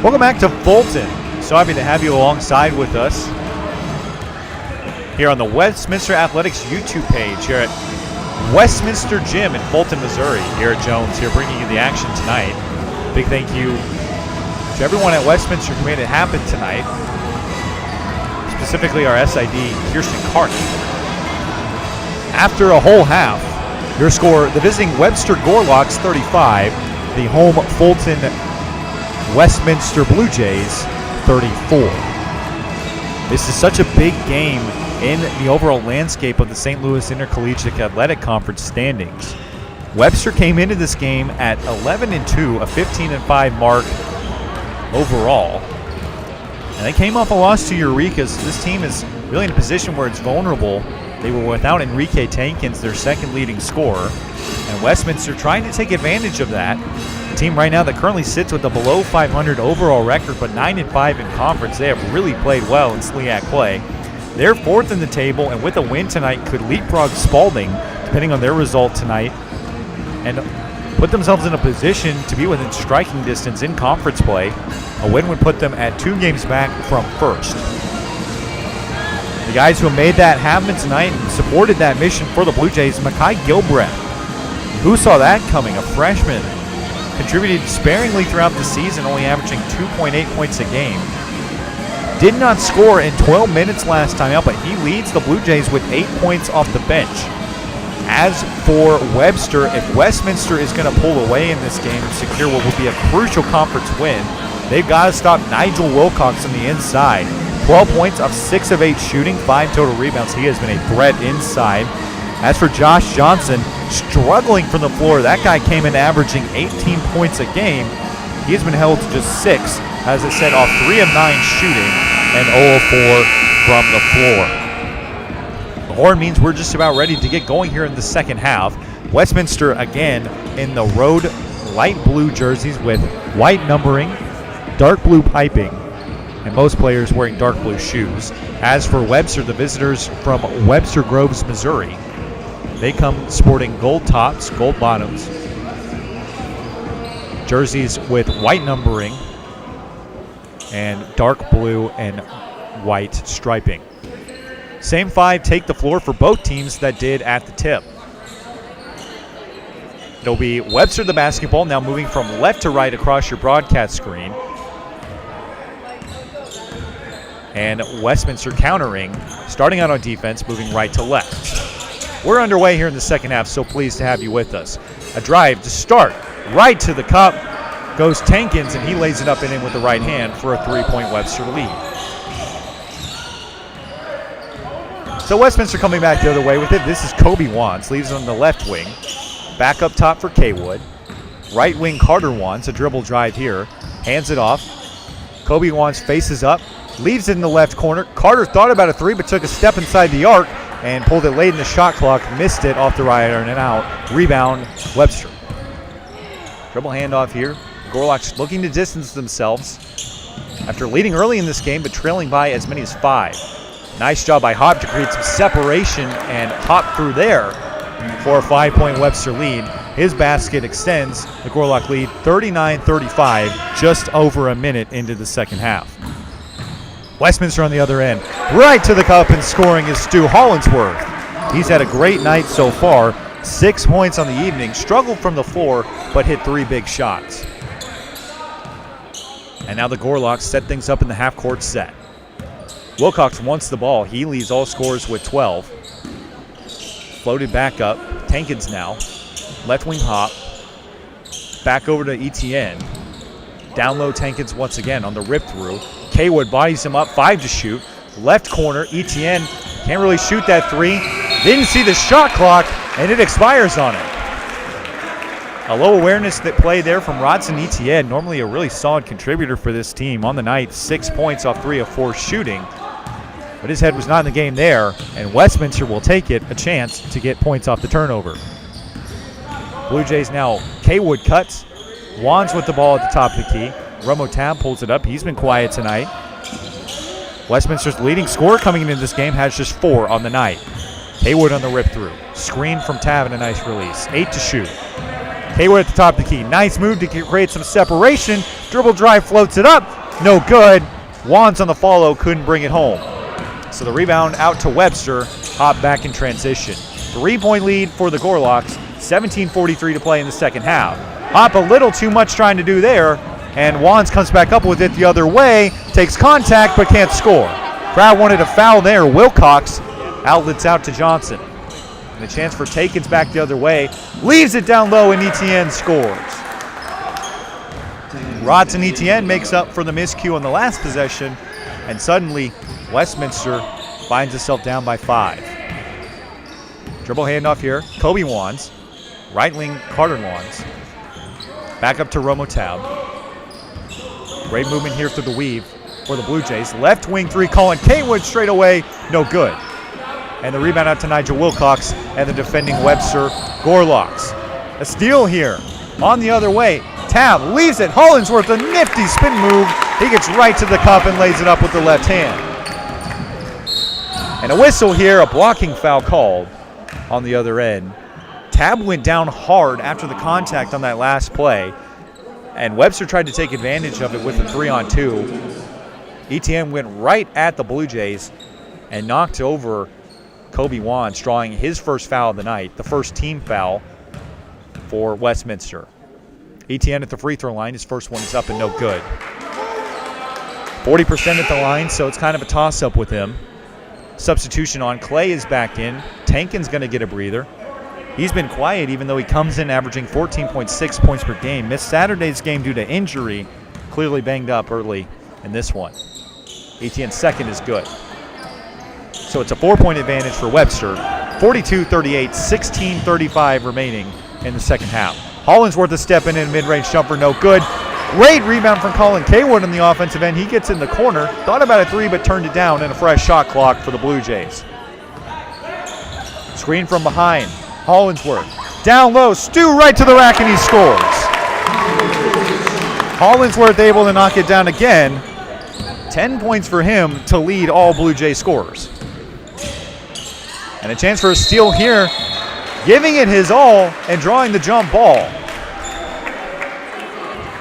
Welcome back to Fulton. So happy to have you alongside with us here on the Westminster Athletics YouTube page here at Westminster Gym in Fulton, Missouri. Garrett Jones here bringing you the action tonight. Big thank you to everyone at Westminster who made it happen tonight, specifically our SID, Kirsten Carney. After a whole half, your score, the visiting Webster Gorlocks 35, the home Fulton Westminster Blue Jays 34. This is such a big game in the overall landscape of the St. Louis Intercollegiate Athletic Conference standings. Webster came into this game at 11-2, a 15-5 mark overall. And they came off a loss to Eureka, so this team is really in a position where it's vulnerable. They were without Enrique Tankins, their second leading scorer, and Westminster trying to take advantage of that. The team right now that currently sits with a below 500 overall record, but 9-5 in conference. They have really played well in SLIAC play. They're fourth in the table, and with a win tonight could leapfrog Spalding, depending on their result tonight, and put themselves in a position to be within striking distance in conference play. A win would put them at 2 games back from first. The guys who made that happen tonight and supported that mission for the Blue Jays, Makai Gilbreth. Who saw that coming? A freshman. Contributed sparingly throughout the season, only averaging 2.8 points a game. Did not score in 12 minutes last time out, but he leads the Blue Jays with 8 points off the bench. As for Webster, if Westminster is going to pull away in this game and secure what will be a crucial conference win, they've got to stop Nigel Wilcox on the inside. 12 points off 6 of 8 shooting, 5 total rebounds. He has been a threat inside. As for Josh Johnson, struggling from the floor. That guy came in averaging 18 points a game. He has been held to just 6, as I said, off 3 of 9 shooting and 0 of 4 from the floor. The horn means we're just about ready to get going here in the second half. Westminster again in the road light blue jerseys with white numbering, dark blue piping, and most players wearing dark blue shoes. As for Webster, the visitors from Webster Groves, Missouri, they come sporting gold tops, gold bottoms, jerseys with white numbering, and dark blue and white striping. Same 5 take the floor for both teams that did at the tip. It'll be Webster the basketball, now moving from left to right across your broadcast screen. And Westminster countering, starting out on defense, moving right to left. We're underway here in the second half, so pleased to have you with us. A drive to start, right to the cup, goes Tankins, and he lays it up and in with the right hand for a 3-point Webster lead. So Westminster coming back the other way with it. This is Kobe Wands, leaves it on the left wing. Back up top for Kaywood. Right wing Carter Wands, a dribble drive here. Hands it off. Kobe Wands faces up, leaves it in the left corner. Carter thought about a 3, but took a step inside the arc and pulled it late in the shot clock, missed it off the right iron and out. Rebound, Webster. Dribble handoff here. Gorlocks looking to distance themselves after leading early in this game, but trailing by as many as 5. Nice job by Hop to create some separation, and Hop through there for a 5-point Webster lead. His basket extends the Gorlock lead 39-35, just over a minute into the second half. Westminster on the other end, right to the cup and scoring is Stu Hollinsworth. He's had a great night so far, 6 points on the evening, struggled from the floor, but hit 3 big shots. And now the Gorlocks set things up in the half-court set. Wilcox wants the ball. He leads all scorers with 12. Floated back up. Tankins now. Left wing Hop. Back over to Etienne. Down low Tankins once again on the rip through. Kaywood bodies him up, 5 to shoot. Left corner, Etienne can't really shoot that 3. Didn't see the shot clock, and it expires on him. A low awareness that play there from Rodson Etienne, normally a really solid contributor for this team on the night. 6 points off 3 of 4 shooting. But his head was not in the game there, and Westminster will take it, a chance to get points off the turnover. Blue Jays now, Kaywood cuts. Wands with the ball at the top of the key. Romo Tab pulls it up. He's been quiet tonight. Westminster's leading scorer coming into this game has just 4 on the night. Kaywood on the rip through. Screen from Tab and a nice release. 8 to shoot. Hayward at the top of the key. Nice move to create some separation. Dribble drive floats it up. No good. Wands on the follow, couldn't bring it home. So the rebound out to Webster. Hop back in transition. 3-point lead for the Gorloks. 17:43 to play in the second half. Hop a little too much trying to do there, and Wands comes back up with it the other way. Takes contact but can't score. Crowd wanted a foul there. Wilcox outlets out to Johnson. And a chance for Takins back the other way. Leaves it down low and Etienne scores. Rodson Etienne makes up for the miscue on the last possession, and suddenly Westminster finds itself down by 5. Dribble handoff here. Kobe Wands. Right wing Carter Wands. Back up to Romo Taub. Great movement here through the weave for the Blue Jays. Left wing 3, Colin Kaywood straight away. No good. And the rebound out to Nigel Wilcox and the defending Webster Gorloks. A steal here on the other way. Taub leaves it. Hollingsworth, a nifty spin move. He gets right to the cup and lays it up with the left hand. And a whistle here, a blocking foul called on the other end. Taub went down hard after the contact on that last play, and Webster tried to take advantage of it with a 3-on-2. Etienne went right at the Blue Jays and knocked over Kobe Wands, drawing his first foul of the night, the first team foul for Westminster. Etienne at the free throw line. His first one is up and no good. 40% at the line, so it's kind of a toss-up with him. Substitution on. Clay is back in. Tankin's going to get a breather. He's been quiet even though he comes in averaging 14.6 points per game. Missed Saturday's game due to injury. Clearly banged up early in this one. Etienne's second is good. So it's a 4-point advantage for Webster. 42-38, 16:35 remaining in the second half. Hollingsworth a step in and mid-range jumper, no good. Great rebound from Colin Kaywood on the offensive end. He gets in the corner. Thought about a 3 but turned it down, and a fresh shot clock for the Blue Jays. Screen from behind. Hollingsworth down low. Stu right to the rack, and he scores. Hollingsworth able to knock it down again. 10 points for him to lead all Blue Jay scorers. And a chance for a steal here. Giving it his all and drawing the jump ball.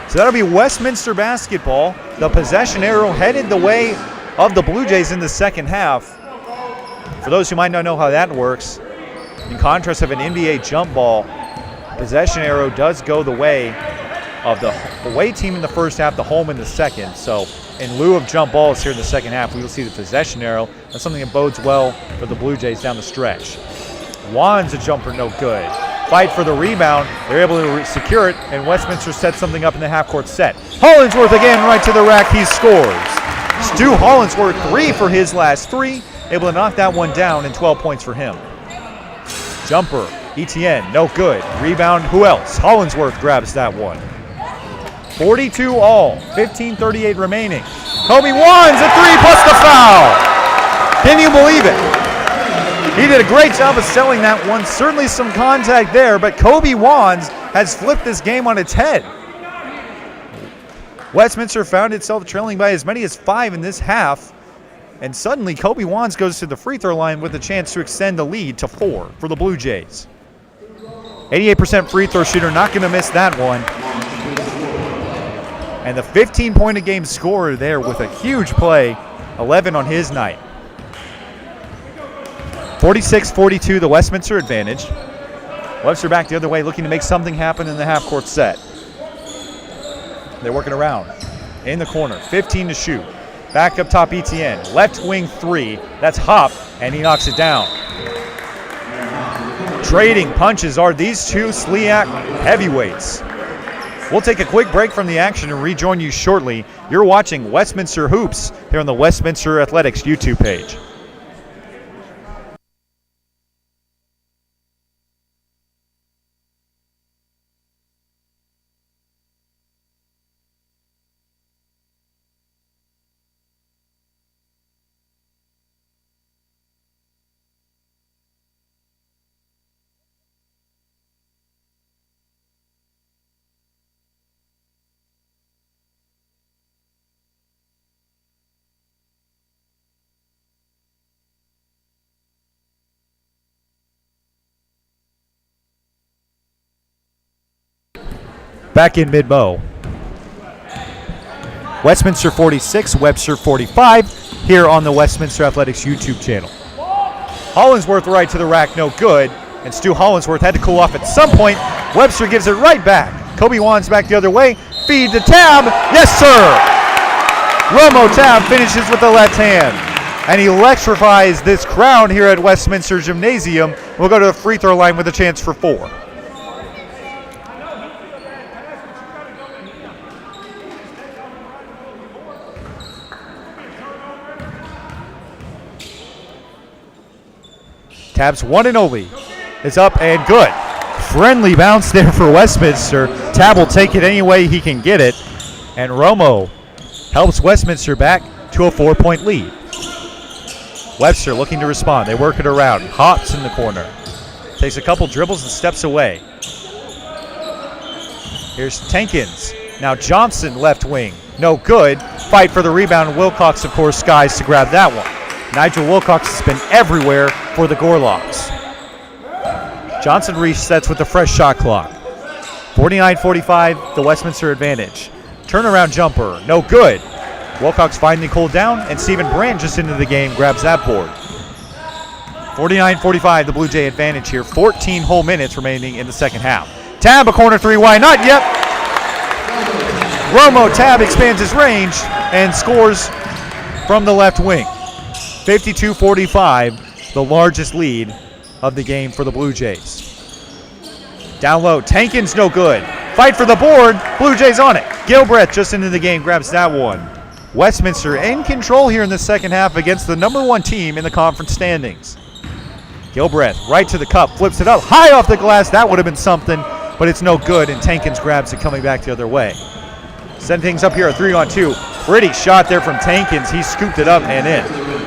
So that'll be Westminster basketball. The possession arrow headed the way of the Blue Jays in the second half. For those who might not know how that works, in contrast of an NBA jump ball, possession arrow does go the way of the away team in the first half, the home in the second. So in lieu of jump balls here in the second half, we will see the possession arrow. That's something that bodes well for the Blue Jays down the stretch. Wands a jumper, no good. Fight for the rebound. They're able to secure it, and Westminster sets something up in the half-court set. Hollingsworth again right to the rack. He scores. Stu Hollingsworth, 3 for his last 3. Able to knock that one down, and 12 points for him. Jumper, Etienne, no good. Rebound, who else? Hollingsworth grabs that one. 42 all, 15:38 remaining. Kobe Wands, a 3 plus the foul. Can you believe it? He did a great job of selling that one. Certainly some contact there, but Kobe Wands has flipped this game on its head. Westminster found itself trailing by as many as 5 in this half, and suddenly Kobe Wands goes to the free throw line with a chance to extend the lead to 4 for the Blue Jays. 88% free throw shooter, not going to miss that one. And the 15-point-a-game scorer there with a huge play, 11 on his night. 46-42, the Westminster advantage. Webster back the other way, looking to make something happen in the half-court set. They're working around in the corner, 15 to shoot. Back up top, Etienne. Left wing 3, that's Hop, and he knocks it down. Trading punches are these two SLIAC heavyweights. We'll take a quick break from the action and rejoin you shortly. You're watching Westminster Hoops here on the Westminster Athletics YouTube page. back in mid-bow. Westminster 46, Webster 45, here on the Westminster Athletics YouTube channel. Hollingsworth right to the rack, no good. And Stu Hollingsworth had to cool off at some point. Webster gives it right back. Kobe Wan's back the other way. Feed to Tab. Yes, sir. Romo Tab finishes with the left hand. And he electrifies this crowd here at Westminster Gymnasium. We'll go to the free throw line with a chance for 4. Tab's one and only is up and good. Friendly bounce there for Westminster. Tab will take it any way he can get it. And Romo helps Westminster back to a 4-point lead. Webster looking to respond. They work it around. Hops in the corner. Takes a couple dribbles and steps away. Here's Tankins. Now Johnson left wing. No good. Fight for the rebound. Wilcox, of course, skies to grab that one. Nigel Wilcox has been everywhere for the Gorlocks. Johnson resets with the fresh shot clock. 49-45, the Westminster advantage. Turnaround jumper, no good. Wilcox finally cooled down, and Stephen Brandt just into the game, grabs that board. 49-45, the Blue Jay advantage here. 14 whole minutes remaining in the second half. Tab, a corner three, why not? Yep. Romo Tab expands his range and scores from the left wing. 52-45, the largest lead of the game for the Blue Jays. Down low, Tankins no good. Fight for the board, Blue Jays on it. Gilbreth just into the game, grabs that one. Westminster in control here in the second half against the number 1 team in the conference standings. Gilbreth right to the cup, flips it up, high off the glass. That would have been something, but it's no good, and Tankins grabs it coming back the other way. Send things up here, a 3-on-2. Pretty shot there from Tankins. He scooped it up and in.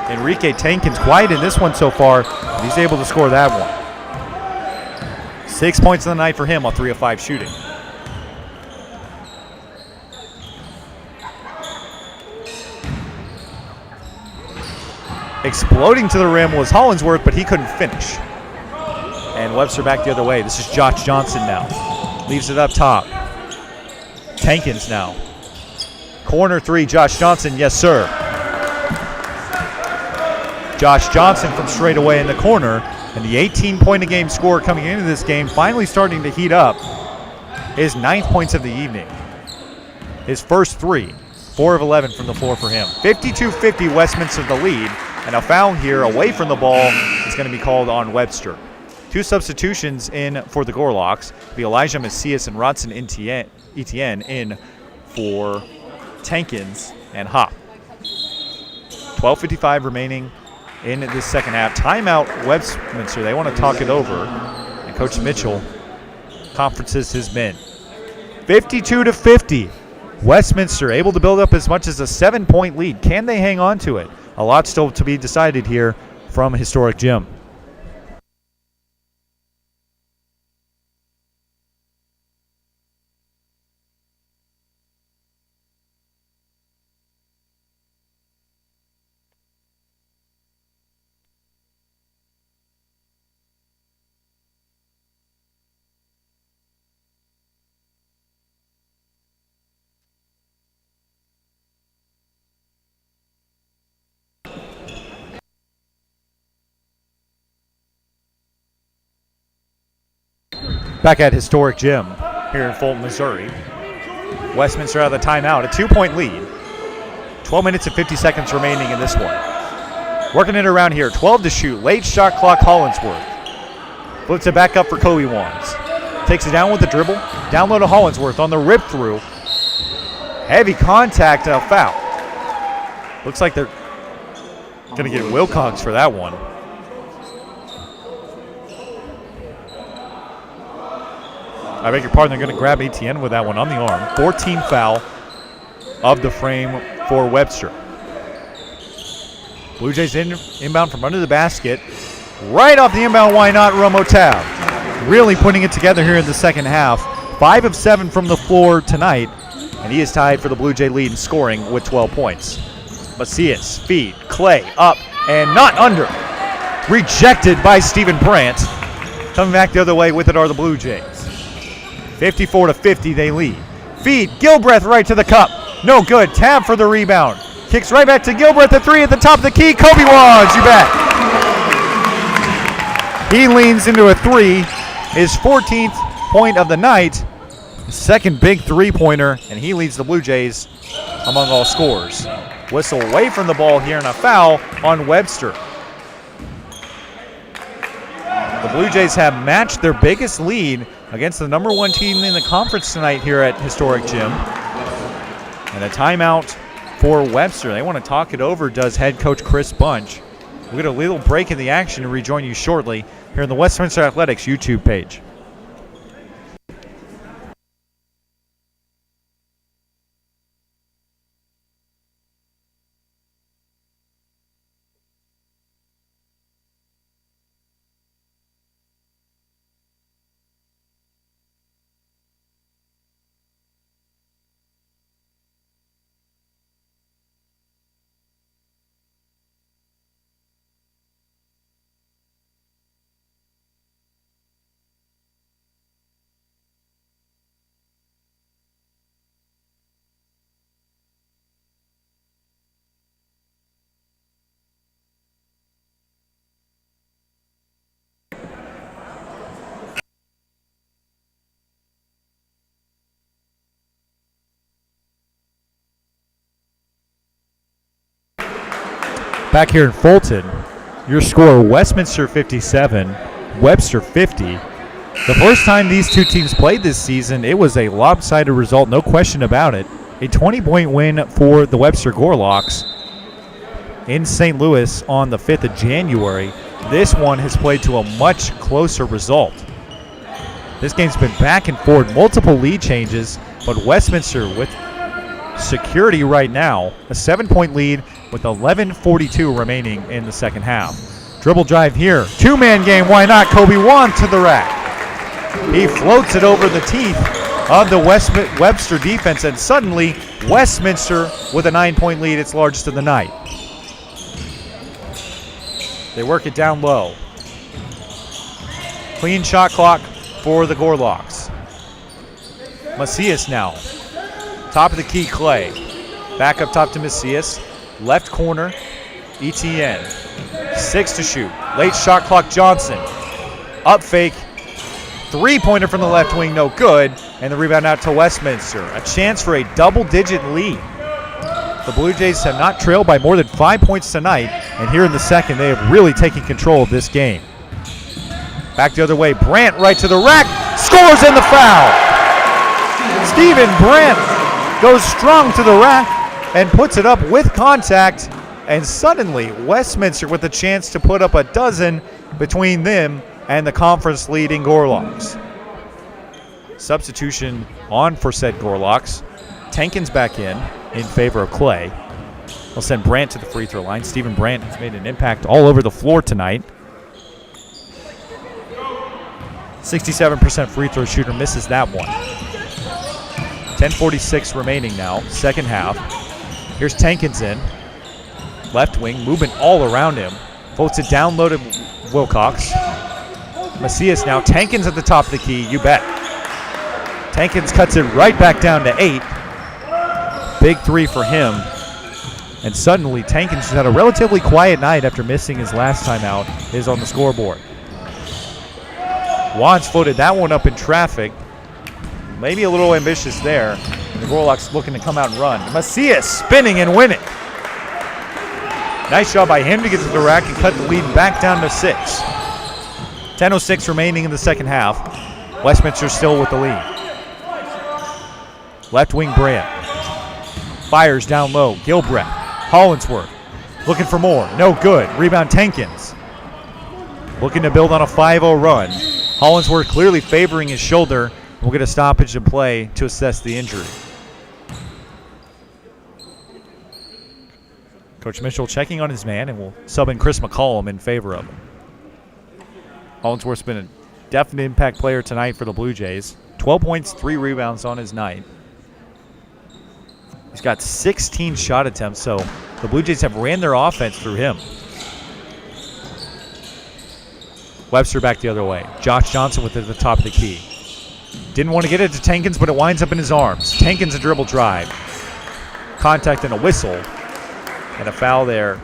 Enrique Tankins quiet in this one so far, but he's able to score that one. 6 points in the night for him on 3 of 5 shooting. Exploding to the rim was Hollingsworth, but he couldn't finish. And Webster back the other way. This is Josh Johnson now. Leaves it up top. Tankins now. Corner 3, Josh Johnson, yes sir. Josh Johnson from straight away in the corner, and the 18-point-a-game score coming into this game finally starting to heat up. His 9th points of the evening. His first 3, 4 of 11 from the floor for him. 52-50, Westminster the lead, and a foul here away from the ball is going to be called on Webster. 2 substitutions in for the Gorlocks. The Elijah Macias and Rodson Etienne in for Tankins and Hop. 12:55 remaining in this second half. Timeout Westminster. They want to talk it over. And Coach Mitchell conferences his men. 52-50. Westminster able to build up as much as a 7-point lead. Can they hang on to it? A lot still to be decided here from Historic Gym. Back at Historic Gym here in Fulton, Missouri. Westminster out of the timeout, a 2-point lead. 12 minutes and 50 seconds remaining in this one. Working it around here, 12 to shoot. Late shot clock, Hollingsworth. Flips it back up for Kobe Wands. Takes it down with the dribble. Down low to Hollingsworth on the rip through. Heavy contact and a foul. Looks like they're going to get Wilcox for that one. I beg your pardon, they're going to grab Etienne with that one on the arm. 14 foul of the frame for Webster. Blue Jays inbound from under the basket. Right off the inbound, why not, Romo Tab. Really putting it together here in the second half. 5 of 7 from the floor tonight, and he is tied for the Blue Jay lead in scoring with 12 points. Macias, feed, Clay, up, and not under. Rejected by Stephen Brandt. Coming back the other way with it are the Blue Jays. 54-50 they lead. Feed, Gilbreth right to the cup. No good, Tab for the rebound. Kicks right back to Gilbreth, the three at the top of the key. Kobe Wands, you bet. He leans into a three, his 14th point of the night. Second big three-pointer, and he leads the Blue Jays among all scorers. Whistle away from the ball here and a foul on Webster. The Blue Jays have matched their biggest lead against the number one team in the conference tonight here at Historic Gym. And a timeout for Webster. They want to talk it over, does head coach Chris Bunch. We'll get a little break in the action and rejoin you shortly here on the Westminster Athletics YouTube page. Back here in Fulton, your score, Westminster 57, Webster 50. The first time these two teams played this season, it was a lopsided result, no question about it. A 20-point win for the Webster Gorlocks in St. Louis on the 5th of January. This one has played to a much closer result. This game's been back and forth, multiple lead changes, but Westminster with security right now, a 7-point lead with 11:42 remaining in the second half. Dribble drive here, two-man game, why not? Kobe Wan to the rack. He floats it over the teeth of the Webster defense, and suddenly Westminster with a 9-point lead, its largest of the night. They work it down low. Clean shot clock for the Gorlocks. Macias now. Top of the key, Clay. Back up top to Macias. Left corner, Etienne. 6 to shoot. Late shot clock, Johnson. Up fake. Three-pointer from the left wing, no good. And the rebound out to Westminster. A chance for a double-digit lead. The Blue Jays have not trailed by more than 5 points tonight. And here in the second, they have really taken control of this game. Back the other way, Brandt right to the rack. Scores in the foul. Stephen Brandt goes strong to the rack and puts it up with contact, and suddenly Westminster with a chance to put up a dozen between them and the conference leading Gorlocks. Substitution on for said Gorlocks. Tankins back in favor of Clay. They'll send Brandt to the free throw line. Stephen Brandt has made an impact all over the floor tonight. 67% free throw shooter, misses that one. 10:46 remaining now, second half. Here's Tankins in. Left wing, movement all around him. Floats it down low to Wilcox. Macias now. Tankins at the top of the key, you bet. Tankins cuts it right back down to 8. Big three for him. And suddenly Tankins, who's had a relatively quiet night after missing his last time out, is on the scoreboard. Wands floated that one up in traffic. Maybe a little ambitious there. And the Gorlocks looking to come out and run. Macias spinning and winning. Nice job by him to get to the rack and cut the lead back down to 6. 10:06 remaining in the second half. Westminster still with the lead. Left wing Brandt. Fires down low. Gilbreth. Hollinsworth. Looking for more. No good. Rebound Tankins. Looking to build on a 5-0 run. Hollinsworth clearly favoring his shoulder. We'll get a stoppage in play to assess the injury. Coach Mitchell checking on his man, and will sub in Chris McCollum in favor of him. Hollinsworth's been a definite impact player tonight for the Blue Jays. 12 points, 3 rebounds on his night. He's got 16 shot attempts, so the Blue Jays have ran their offense through him. Webster back the other way. Josh Johnson with it at the top of the key. Didn't want to get it to Tankins, but it winds up in his arms. Tankins a dribble drive. Contact and a whistle. And a foul there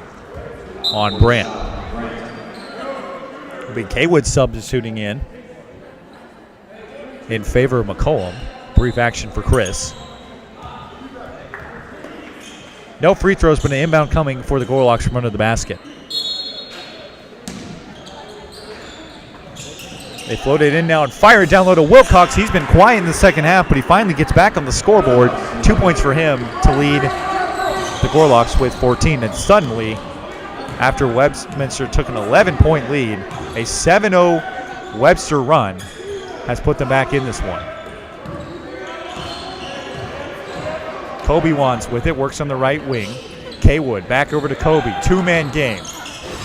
on Brandt. It'll be Kaywood substituting in favor of McCollum. Brief action for Chris. No free throws, but an inbound coming for the Gorlocks from under the basket. They float it in now and fire it down low to Wilcox. He's been quiet in the second half, but he finally gets back on the scoreboard. 2 points for him to lead the Gorlocks with 14. And suddenly, after Westminster took an 11-point lead, a 7-0 Webster run has put them back in this one. Kobe Wands with it, works on the right wing. Kaywood back over to Kobe. Two-man game.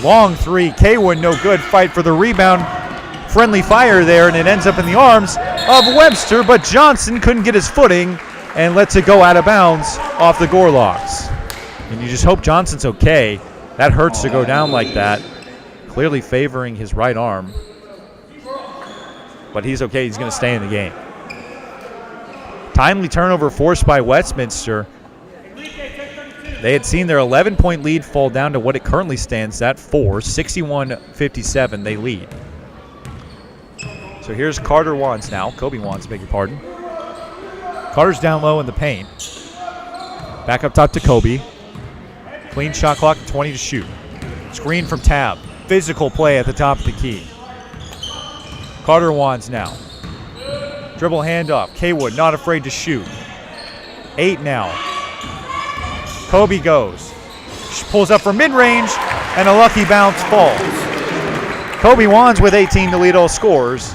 Long three. Kaywood no good. Fight for the rebound. Friendly fire there, and it ends up in the arms of Webster, but Johnson couldn't get his footing and lets it go out of bounds off the Gorlocks. And you just hope Johnson's okay. That hurts to go down like that. Clearly favoring his right arm. But he's okay. He's going to stay in the game. Timely turnover forced by Westminster. They had seen their 11-point lead fall down to what it currently stands at 4. 61-57, they lead. So here's Carter Wands now. Kobe Wands, beg your pardon. Carter's down low in the paint. Back up top to Kobe. Clean shot clock, 20 to shoot. Screen from Tab. Physical play at the top of the key. Carter Wands now. Dribble handoff. Kaywood not afraid to shoot. 8 now. Kobe goes. She pulls up for mid-range, and a lucky bounce falls. Kobe Wands with 18 to lead all scorers,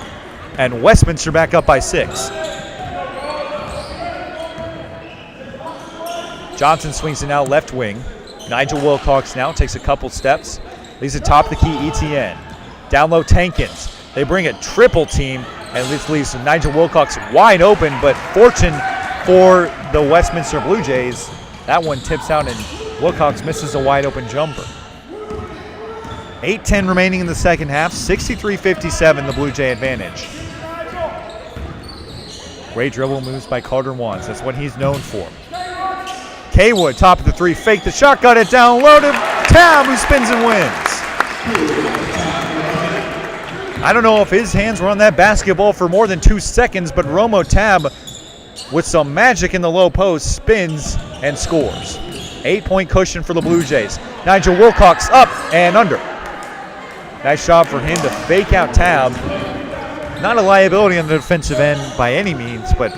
and Westminster back up by 6. Johnson swings it now left wing. Nigel Wilcox now takes a couple steps. Leaves it top of the key, ETN. Down low, Tankins. They bring a triple team, and this leaves Nigel Wilcox wide open, but fortune for the Westminster Blue Jays. That one tips out, and Wilcox misses a wide open jumper. 8:10 remaining in the second half. 63-57, the Blue Jay advantage. Great dribble moves by Carter Wands. That's what he's known for. Kaywood, top of the three, fake the shot, got it down low to Tab, who spins and wins. I don't know if his hands were on that basketball for more than 2 seconds, but Romo Tab, with some magic in the low post, spins and scores. 8-point cushion for the Blue Jays. Nigel Wilcox up and under. Nice job for him to fake out Tab. Not a liability on the defensive end by any means, but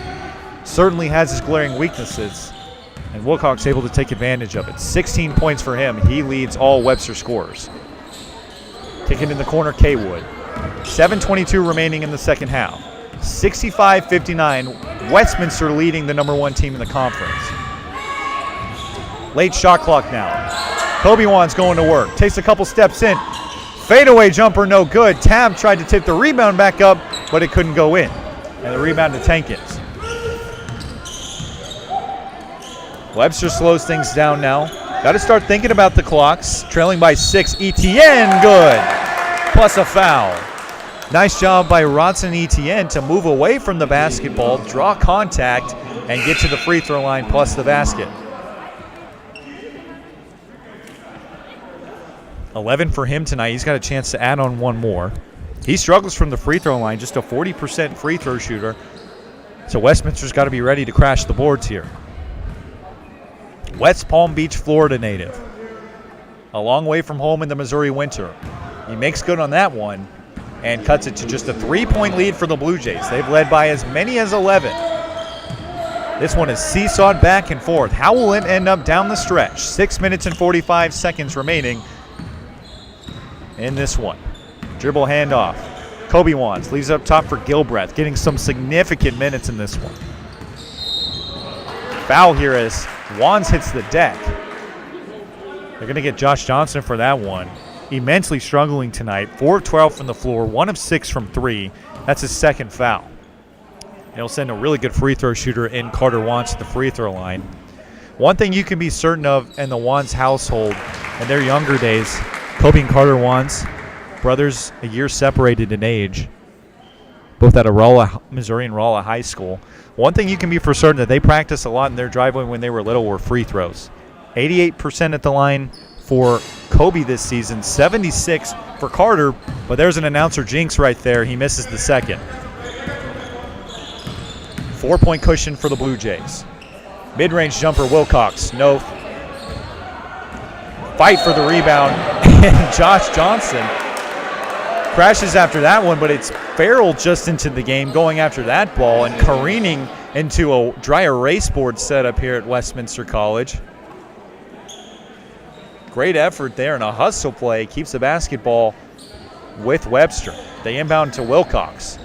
certainly has his glaring weaknesses. And Wilcox able to take advantage of it. 16 points for him. He leads all Webster scorers. Kicking in the corner, Kaywood. 7:22 remaining in the second half. 65-59, Westminster leading the number 1 team in the conference. Late shot clock now. Kobe Wands going to work. Takes a couple steps in. Fadeaway jumper, no good. Tab tried to tip the rebound back up, but it couldn't go in. And the rebound to Tankins. Webster slows things down now. Got to start thinking about the clocks. Trailing by 6. ETN, good. Plus a foul. Nice job by Rodson ETN to move away from the basketball, draw contact, and get to the free throw line plus the basket. 11 for him tonight. He's got a chance to add on one more. He struggles from the free throw line, just a 40% free throw shooter. So Westminster's got to be ready to crash the boards here. West Palm Beach, Florida native. A long way from home in the Missouri winter. He makes good on that one and cuts it to just a 3-point lead for the Blue Jays. They've led by as many as 11. This one is seesawed back and forth. How will it end up down the stretch? 6 minutes and 45 seconds remaining in this one. Dribble handoff. Kobe Wands leaves it up top for Gilbreth, getting some significant minutes in this one. Foul here as Wands hits the deck. They're going to get Josh Johnson for that one. Immensely struggling tonight. 4 of 12 from the floor, 1 of 6 from 3. That's his second foul. It'll send a really good free throw shooter in Carter Wands to the free throw line. One thing you can be certain of in the Wands household in their younger days, Kobe and Carter Wands, brothers a year separated in age. both at Rolla, Missouri and Rolla High School. One thing you can be for certain that they practiced a lot in their driveway when they were little were free throws. 88% at the line for Kobe this season, 76 for Carter, but there's an announcer jinx right there. He misses the second. 4-point cushion for the Blue Jays. Mid-range jumper, Wilcox, no. Fight for the rebound, and Josh Johnson crashes after that one, but it's Farrell just into the game going after that ball and careening into a dry erase board setup here at Westminster College. Great effort there and a hustle play keeps the basketball with Webster. They inbound to Wilcox.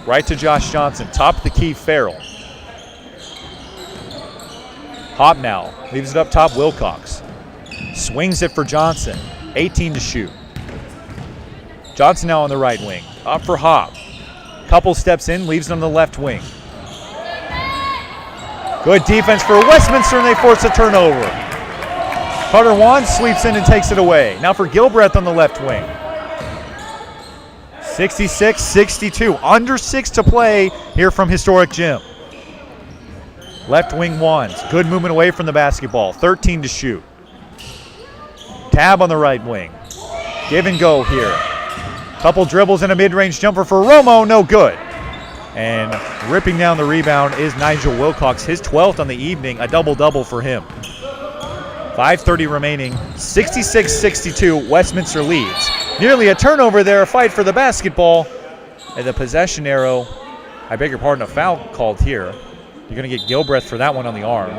Right to Josh Johnson, top of the key, Farrell. Hop now, leaves it up top, Wilcox. Swings it for Johnson, 18 to shoot. Johnson now on the right wing, up for Hop. Couple steps in, leaves it on the left wing. Good defense for Westminster, and they force a turnover. Carter Wands sweeps in and takes it away. Now for Gilbreth on the left wing. 66-62, under 6 to play here from historic Gym. Left wing Wands, good movement away from the basketball, 13 to shoot. Tab on the right wing. Give and go here. Couple dribbles and a mid-range jumper for Romo, no good. And ripping down the rebound is Nigel Wilcox, his 12th on the evening, a double-double for him. 5:30 remaining, 66-62, Westminster leads. Nearly a turnover there, a fight for the basketball. And the possession arrow, I beg your pardon, a foul called here. You're going to get Gilbreth for that one on the arm.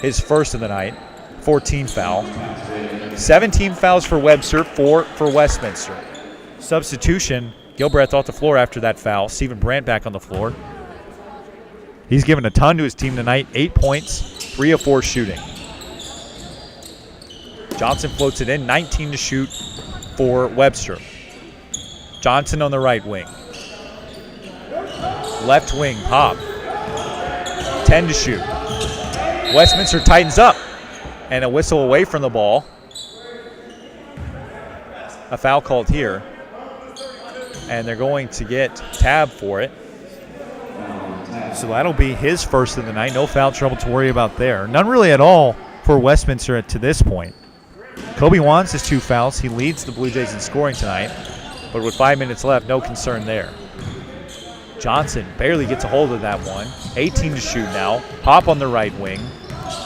His first of the night, 14 foul. 17 fouls for Webster, 4 for Westminster. Substitution, Gilbreth off the floor after that foul. Stephen Brandt back on the floor. He's given a ton to his team tonight, 8 points, 3 of 4 shooting. Johnson floats it in, 19 to shoot for Webster. Johnson on the right wing. Left wing, Hop. 10 to shoot. Westminster tightens up, and a whistle away from the ball. A foul called here, and they're going to get Tab for it. So that'll be his first of the night. No foul trouble to worry about there. None really at all for Westminster to this point. Kobe Wands has 2 fouls. He leads the Blue Jays in scoring tonight, but with 5 minutes left, no concern there. Johnson barely gets a hold of that one. 18 to shoot now. Hop on the right wing.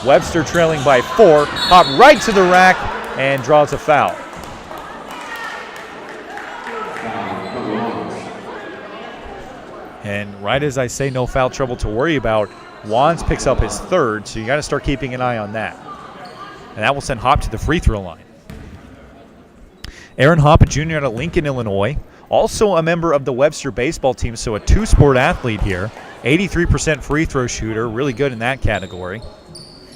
Webster trailing by 4. Hop right to the rack and draws a foul. And right as I say no foul trouble to worry about, Wands picks up his 3rd, so you got to start keeping an eye on that. And that will send Hop to the free throw line. Aaron Hop, a junior out of Lincoln, Illinois. Also a member of the Webster baseball team, so a 2-sport athlete here. 83% free throw shooter, really good in that category.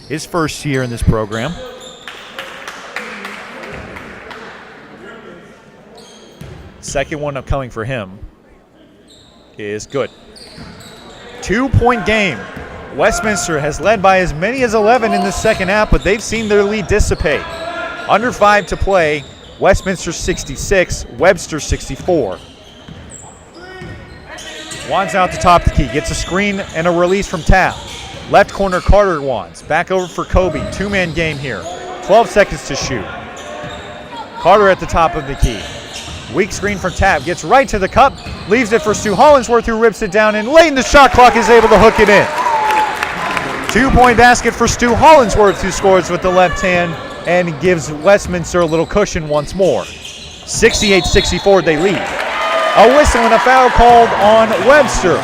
His first year in this program. Second one upcoming for him is good. 2-point game. Westminster has led by as many as 11 in the second half, but they've seen their lead dissipate. Under 5 to play. Westminster 66, Webster 64. Wands out the top of the key, gets a screen and a release from Tab. Left corner Carter Wands, back over for Kobe, 2-man game here. 12 seconds to shoot. Carter at the top of the key. Weak screen from Tab, gets right to the cup, leaves it for Stu Hollinsworth who rips it down, and late in the shot clock is able to hook it in. 2-point basket for Stu Hollinsworth who scores with the left hand and gives Westminster a little cushion once more. 68-64, they lead. A whistle and a foul called on Webster.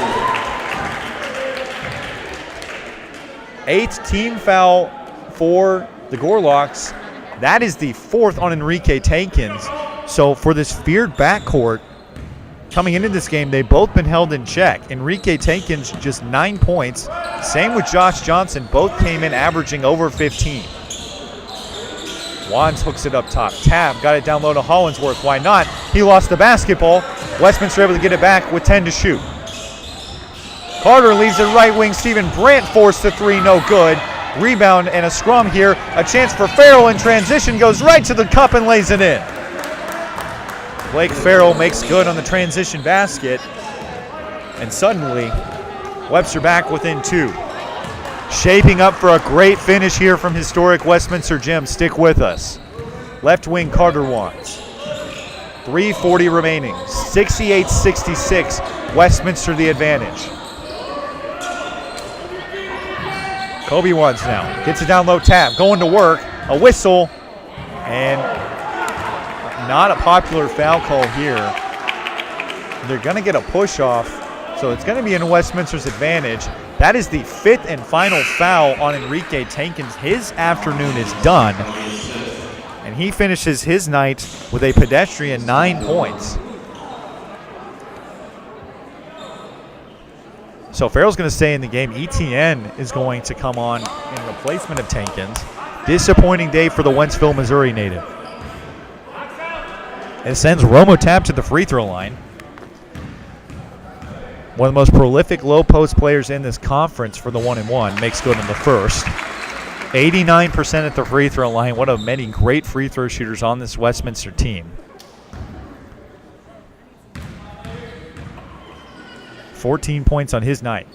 8th team foul for the Gorlocks. That is the 4th on Enrique Tankins. So for this feared backcourt, coming into this game, they've both been held in check. Enrique Tankins just 9 points. Same with Josh Johnson. Both came in averaging over 15. Wands hooks it up top. Tab got it down low to Hollinsworth. Why not? He lost the basketball. Westminster able to get it back with 10 to shoot. Carter leaves it right wing. Stephen Brandt forced the 3, no good. Rebound and a scrum here. A chance for Farrell in transition. Goes right to the cup and lays it in. Blake Farrell makes good on the transition basket. And suddenly, Webster back within 2. Shaping up for a great finish here from historic Westminster Gym. Stick with us. Left wing Carter Wands. 3:40 remaining. 68-66. Westminster the advantage. Kobe Wands now. Gets it down low, tap. Going to work. A whistle. And not a popular foul call here. They're going to get a push off. So it's going to be in Westminster's advantage. That is the 5th and final foul on Enrique Tankins. His afternoon is done. And he finishes his night with a pedestrian 9 points. So Farrell's going to stay in the game. ETN is going to come on in replacement of Tankins. Disappointing day for the Wentzville, Missouri native. It sends Romo Tab to the free throw line. One of the most prolific low post players in this conference for the 1-and-1. Makes good in the first. 89% at the free throw line. One of many great free throw shooters on this Westminster team. 14 points on his night.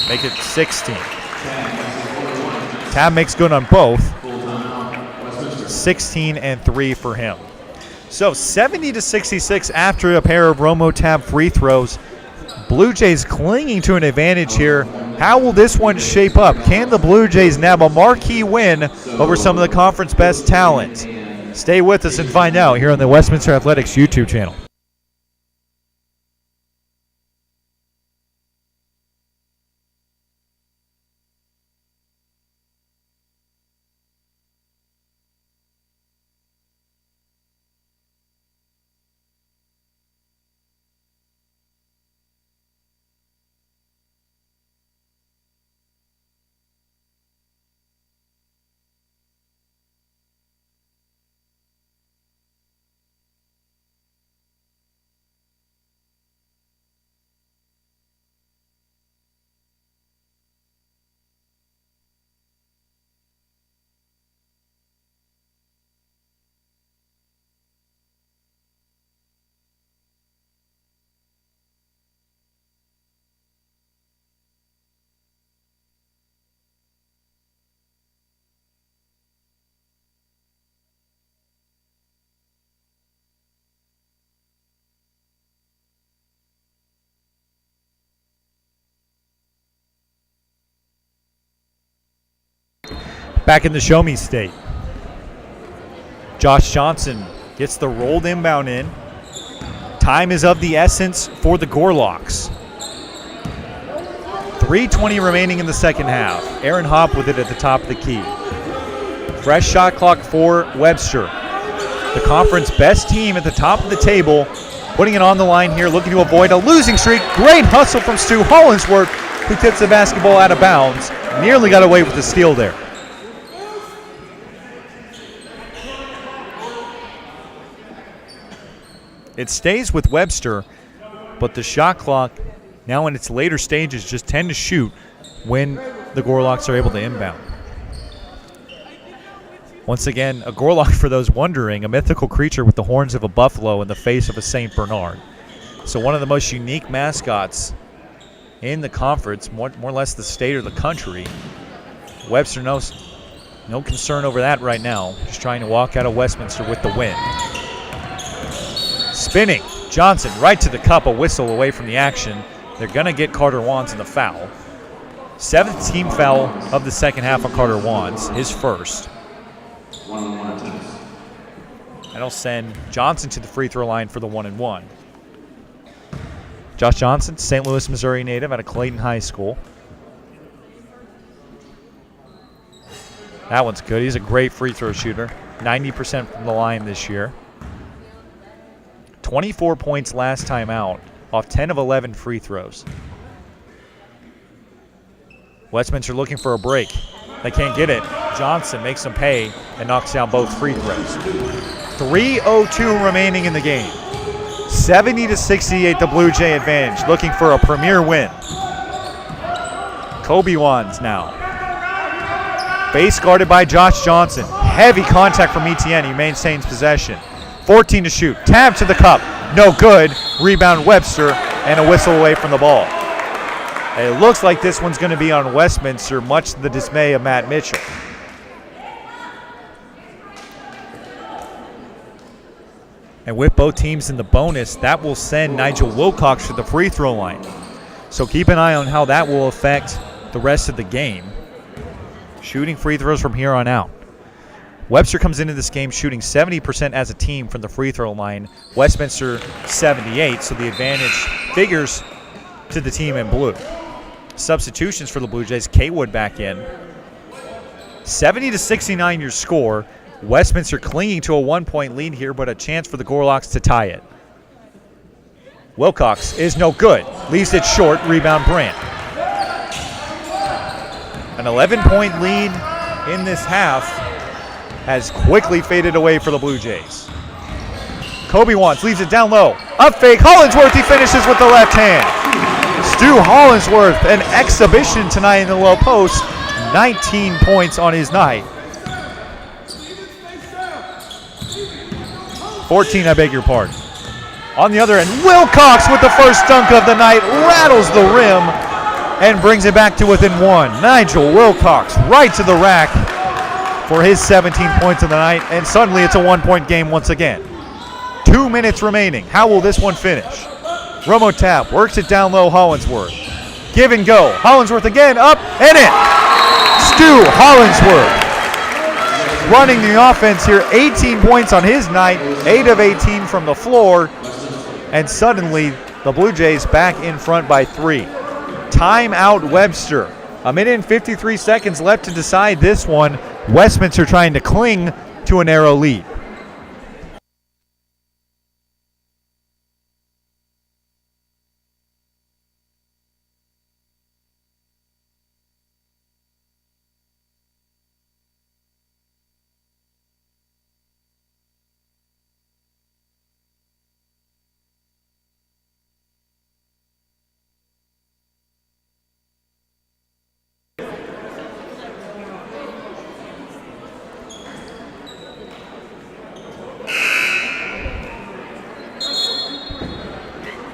Make it 16. Tab makes good on both. 16 and 3 for him. So 70-66 after a pair of Romo Tab free throws. Blue Jays clinging to an advantage here. How will this one shape up? Can the Blue Jays nab a marquee win over some of the conference best talent? Stay with us and find out here on the Westminster Athletics YouTube channel. Back in the show me state. Josh Johnson gets the rolled inbound in. Time is of the essence for the Gorlocks. 3:20 remaining in the second half. Aaron Hopp with it at the top of the key. Fresh shot clock for Webster. The conference best team at the top of the table, putting it on the line here, looking to avoid a losing streak. Great hustle from Stu Hollinsworth, who tips the basketball out of bounds. Nearly got away with the steal there. It stays with Webster, but the shot clock now in its later stages just tend to shoot when the Gorlocks are able to inbound. Once again, a Gorlock, for those wondering, a mythical creature with the horns of a buffalo and the face of a St. Bernard. So one of the most unique mascots in the conference, more or less the state or the country. Webster knows no concern over that right now. Just trying to walk out of Westminster with the win. Spinning, Johnson right to the cup, a whistle away from the action. They're going to get Carter Wands in the foul. 7th team foul of the second half on Carter Wands, his first. That'll send Johnson to the free throw line for the 1-and-1. Josh Johnson, St. Louis, Missouri native out of Clayton High School. That one's good. He's a great free throw shooter. 90% from the line this year. 24 points last time out off 10 of 11 free throws. Westminster looking for a break. They can't get it. Johnson makes them pay and knocks down both free throws. 3:02 remaining in the game. 70-68 the Blue Jay advantage. Looking for a premier win. Kobe Wands now. Base guarded by Josh Johnson. Heavy contact from ETN. He maintains possession. 14 to shoot. Tap to the cup. No good. Rebound Webster, and a whistle away from the ball. It looks like this one's going to be on Westminster, much to the dismay of Matt Mitchell. And with both teams in the bonus, that will send Nigel Wilcox to the free throw line. So keep an eye on how that will affect the rest of the game. Shooting free throws from here on out. Webster comes into this game shooting 70% as a team from the free throw line. Westminster 78, so the advantage figures to the team in blue. Substitutions for the Blue Jays. Kaywood back in. 70-69 your score. Westminster clinging to a 1-point lead here, but a chance for the Gorlocks to tie it. Wilcox is no good. Leaves it short. Rebound Brandt. An 11-point lead in this half has quickly faded away for the Blue Jays. Kobe Wants, leaves it down low. Up fake, Hollingsworth, he finishes with the left hand. Stu Hollingsworth, an exhibition tonight in the low post. 19 points on his night. 14, I beg your pardon. On the other end, Wilcox with the first dunk of the night, rattles the rim and brings it back to within one. Nigel Wilcox right to the rack for his 17 points of the night, and suddenly it's a 1-point game once again. 2 minutes remaining. How will this one finish? Romo tap, works it down low, Hollingsworth. Give and go. Hollingsworth again, up and in. Stu Hollingsworth running the offense here. 18 points on his night, 8 of 18 from the floor, and suddenly the Blue Jays back in front by 3. Timeout Webster. 1 minute and 53 seconds left to decide this one. Westminster trying to cling to a narrow lead.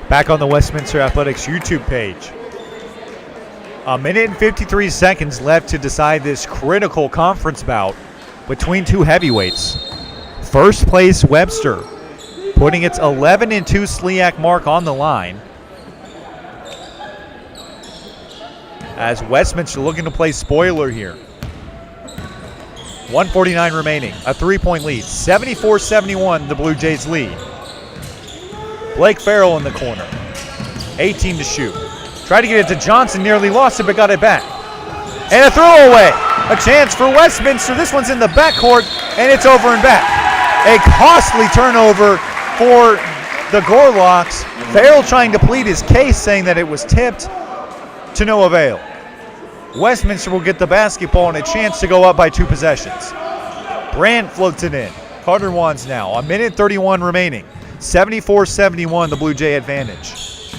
Back on the Westminster Athletics YouTube page. 1 minute and 53 seconds left to decide this critical conference bout between two heavyweights. First place Webster, putting its 11-2 SLIAC mark on the line. As Westminster looking to play spoiler here. 1:49 remaining, a 3-point lead. 74-71 the Blue Jays lead. Blake Farrell in the corner. 18 to shoot. Tried to get it to Johnson, nearly lost it, but got it back. And a throwaway. A chance for Westminster. This one's in the backcourt, and it's over and back. A costly turnover for the Gorlocks. Farrell trying to plead his case, saying that it was tipped, to no avail. Westminster will get the basketball and a chance to go up by 2 possessions. Brandt floats it in. Carter Wands now. 1 minute 31 remaining. 74-71, the Blue Jay advantage.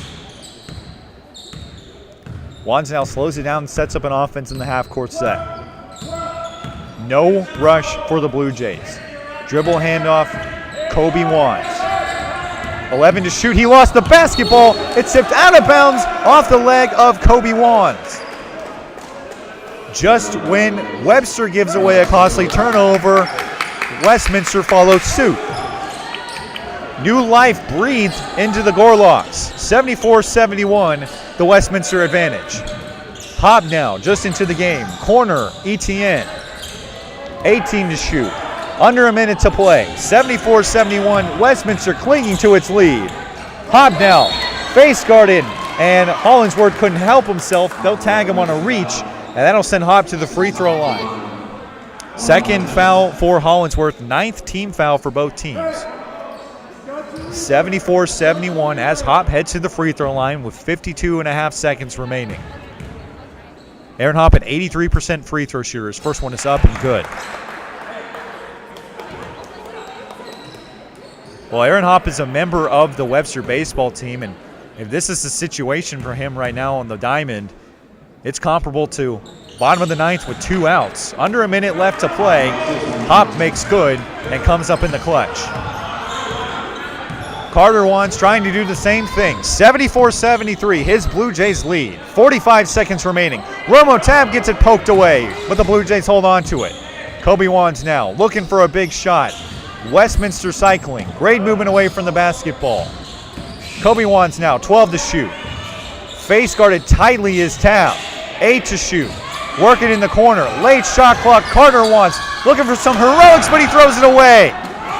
Wands now slows it down and sets up an offense in the half-court set. No rush for the Blue Jays. Dribble handoff, Kobe Wands. 11 to shoot, he lost the basketball. It's tipped out of bounds off the leg of Kobe Wands. Just when Webster gives away a costly turnover, Westminster follows suit. New life breathed into the Gorlocks. 74-71, the Westminster advantage. Hobb now, just into the game. Corner, Etienne. 18 to shoot. Under a minute to play. 74-71, Westminster clinging to its lead. Hobb now, face guarded, and Hollingsworth couldn't help himself. They'll tag him on a reach, and that'll send Hobb to the free throw line. Second foul for Hollingsworth, 9th team foul for both teams. 74-71 as Hopp heads to the free throw line with 52.5 seconds remaining. Aaron Hopp, an 83% free throw shooter. His first one is up and good. Well, Aaron Hopp is a member of the Webster baseball team, and if this is the situation for him right now on the diamond, it's comparable to bottom of the 9th with 2 outs. Under a minute left to play. Hopp makes good and comes up in the clutch. Carter Wands trying to do the same thing. 74-73, his Blue Jays lead. 45 seconds remaining. Romo Tab gets it poked away, but the Blue Jays hold on to it. Kobe Wands now looking for a big shot. Westminster cycling. Great movement away from the basketball. Kobe Wands now, 12 to shoot. Face guarded tightly is Tab. 8 to shoot. Working in the corner. Late shot clock. Carter Wands looking for some heroics, but he throws it away.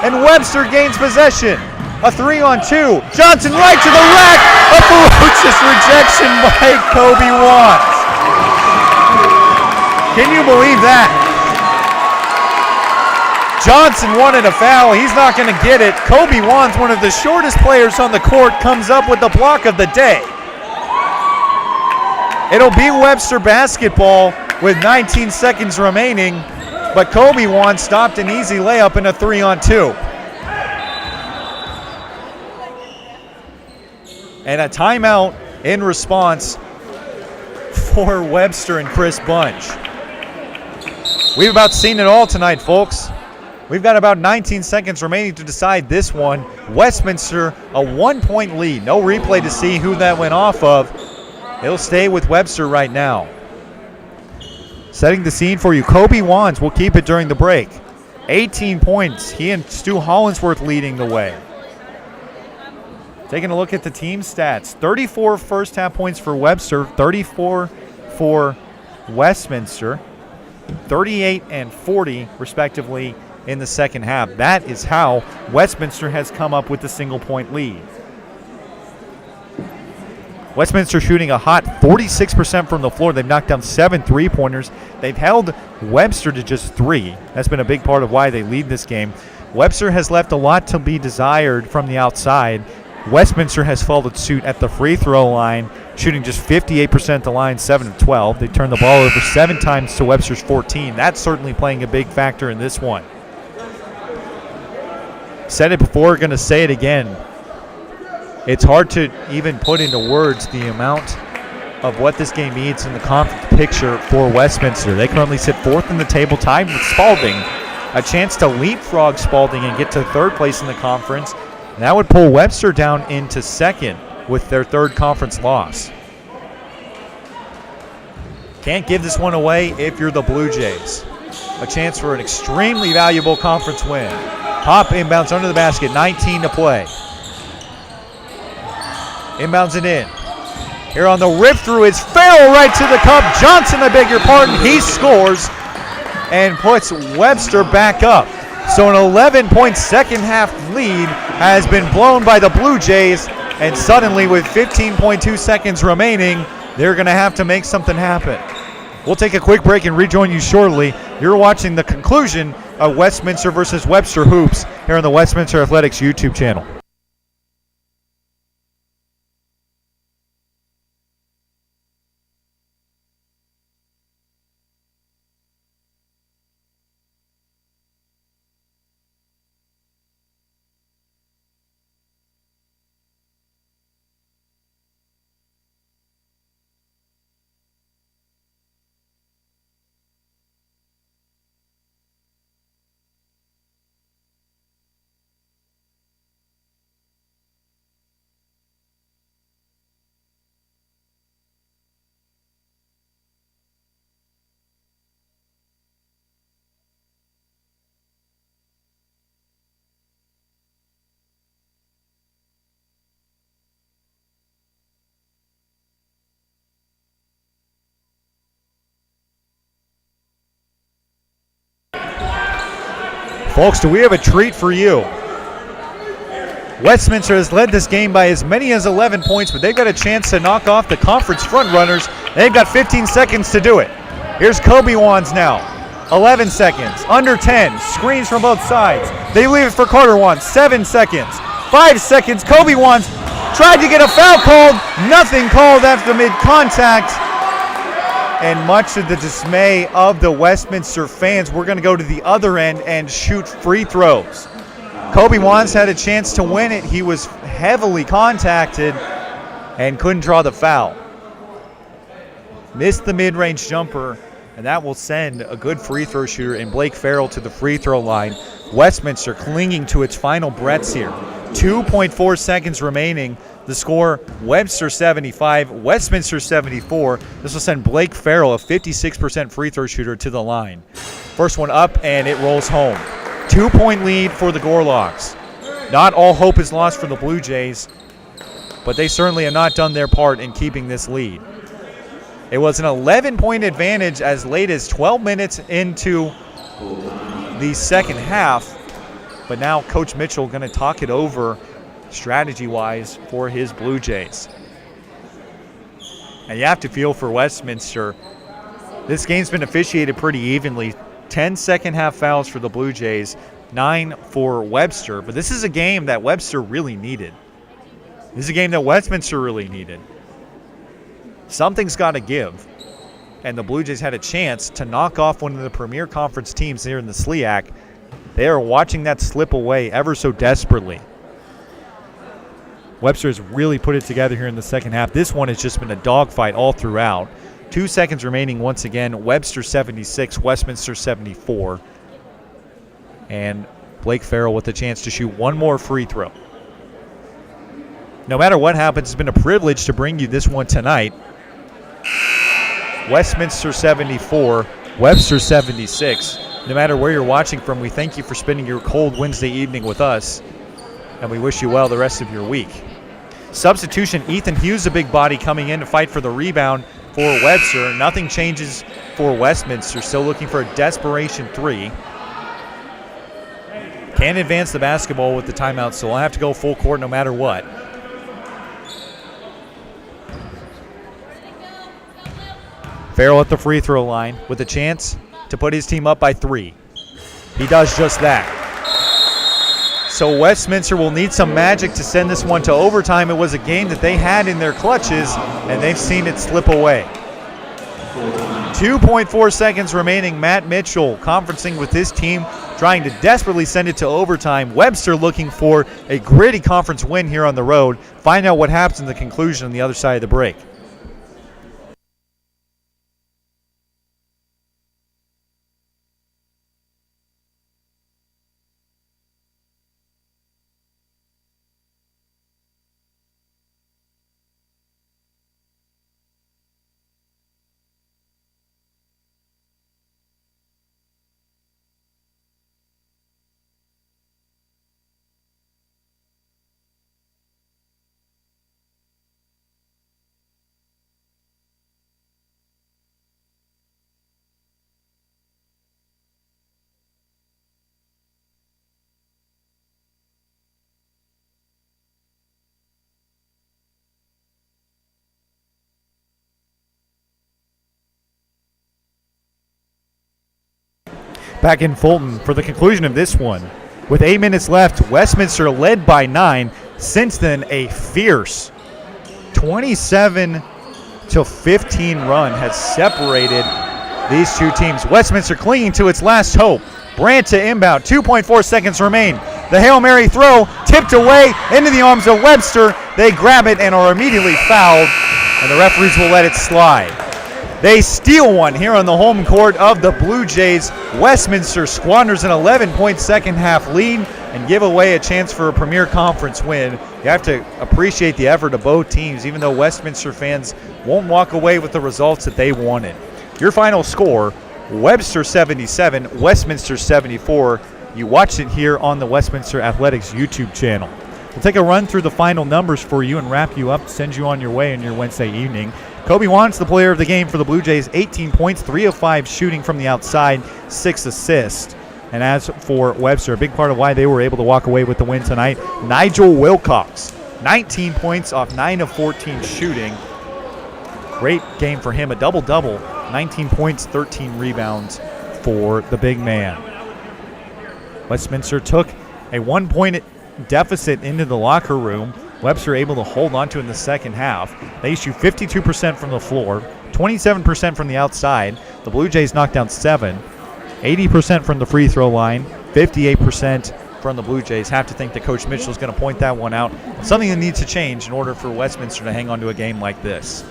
And Webster gains possession. A 3-on-2. Johnson right to the rack. A ferocious rejection by Kobe Wands. Can you believe that? Johnson wanted a foul. He's not going to get it. Kobe Wands, one of the shortest players on the court, comes up with the block of the day. It'll be Webster basketball with 19 seconds remaining, but Kobe Wands stopped an easy layup in a 3-on-2. And a timeout in response for Webster and Chris Bunch. We've about seen it all tonight, folks. We've got about 19 seconds remaining to decide this one. Westminster, a 1-point lead. No replay to see who that went off of. It'll stay with Webster right now. Setting the scene for you, Kobe Wands will keep it during the break. 18 points. He and Stu Hollinsworth leading the way. Taking a look at the team stats. 34 first half points for Webster, 34 for Westminster, 38 and 40 respectively in the second half. That is how Westminster has come up with the single-point lead. Westminster shooting a hot 46% from the floor. They've knocked down 7 3-pointers. They've held Webster to just 3. That's been a big part of why they lead this game. Webster has left a lot to be desired from the outside. Westminster has followed suit at the free throw line, shooting just 58% at the line, 7 of 12. They turned the ball over 7 times to Webster's 14. That's certainly playing a big factor in this one. Said it before, going to say it again. It's hard to even put into words the amount of what this game means in the conference picture for Westminster. They currently sit 4th in the table, tied with Spalding. A chance to leapfrog Spalding and get to 3rd place in the conference. And that would pull Webster down into 2nd with their 3rd conference loss. Can't give this one away if you're the Blue Jays. A chance for an extremely valuable conference win. Pop inbounds under the basket, 19 to play. Inbounds it in. Here on the rip through is Farrell right to the cup. Johnson, I beg your pardon, he scores and puts Webster back up. So an 11-point second half lead has been blown by the Blue Jays, and suddenly with 15.2 seconds remaining, they're going to have to make something happen. We'll take a quick break and rejoin you shortly. You're watching the conclusion of Westminster versus Webster Hoops here on the Westminster Athletics YouTube channel. Folks, do we have a treat for you? Westminster has led this game by as many as 11 points, but they've got a chance to knock off the conference frontrunners. They've got 15 seconds to do it. Here's Kobe Wands now. 11 seconds, under 10, screens from both sides. They leave it for Carter Wands, 7 seconds, 5 seconds. Kobe Wands tried to get a foul called, nothing called after mid-contact. And much to the dismay of the Westminster fans, we're going to go to the other end and shoot free throws. Kobe Wands had a chance to win it. He was heavily contacted and couldn't draw the foul. Missed the mid-range jumper, and that will send a good free throw shooter in Blake Farrell to the free throw line. Westminster clinging to its final breaths here. 2.4 seconds remaining. The score, Webster 75, Westminster 74. This will send Blake Farrell, a 56% free throw shooter, to the line. First one up, and it rolls home. 2-point lead for the Gorloks. Not all hope is lost for the Blue Jays, but they certainly have not done their part in keeping this lead. It was an 11-point advantage as late as 12 minutes into the second half, but now Coach Mitchell going to talk it over strategy-wise for his Blue Jays. And you have to feel for Westminster. This game's been officiated pretty evenly. 10 second-half fouls for the Blue Jays, 9 for Webster. But this is a game that Webster really needed. This is a game that Westminster really needed. Something's got to give. And the Blue Jays had a chance to knock off one of the premier conference teams here in the SLIAC. They are watching that slip away ever so desperately. Webster has really put it together here in the second half. This one has just been a dogfight all throughout. 2 seconds remaining once again. Webster 76, Westminster 74. And Blake Farrell with a chance to shoot one more free throw. No matter what happens, it's been a privilege to bring you this one tonight. Westminster 74, Webster 76. No matter where you're watching from, we thank you for spending your cold Wednesday evening with us, and we wish you well the rest of your week. Substitution, Ethan Hughes, a big body, coming in to fight for the rebound for Webster. Nothing changes for Westminster, still looking for a desperation three. Can't advance the basketball with the timeout, so we'll have to go full court no matter what. Farrell at the free throw line with a chance to put his team up by 3. He does just that. So Westminster will need some magic to send this one to overtime. It was a game that they had in their clutches, and they've seen it slip away. 2.4 seconds remaining. Matt Mitchell conferencing with his team, trying to desperately send it to overtime. Webster looking for a gritty conference win here on the road. Find out what happens in the conclusion on the other side of the break. Back in Fulton for the conclusion of this one. With 8 minutes left, Westminster led by 9. Since then, a fierce 27-15 run has separated these two teams. Westminster clinging to its last hope. Brandt to inbound, 2.4 seconds remain. The Hail Mary throw tipped away into the arms of Webster. They grab it and are immediately fouled, and the referees will let it slide. They steal one here on the home court of the Blue Jays. Westminster squanders an 11-point second-half lead and give away a chance for a Premier Conference win. You have to appreciate the effort of both teams, even though Westminster fans won't walk away with the results that they wanted. Your final score, Webster 77, Westminster 74. You watched it here on the Westminster Athletics YouTube channel. We'll take a run through the final numbers for you and wrap you up, send you on your way on your Wednesday evening. Kobe Want's the player of the game for the Blue Jays, 18 points, 3 of 5 shooting from the outside, 6 assists. And as for Webster, a big part of why they were able to walk away with the win tonight, Nigel Wilcox, 19 points off 9 of 14 shooting. Great game for him, a double-double, 19 points, 13 rebounds for the big man. Westminster took a 1-point deficit into the locker room. Webster able to hold on to in the second half. They shoot 52% from the floor, 27% from the outside. The Blue Jays knocked down 7, 80% from the free throw line, 58% from the Blue Jays. Have to think that Coach Mitchell is going to point that one out. Something that needs to change in order for Westminster to hang on to a game like this.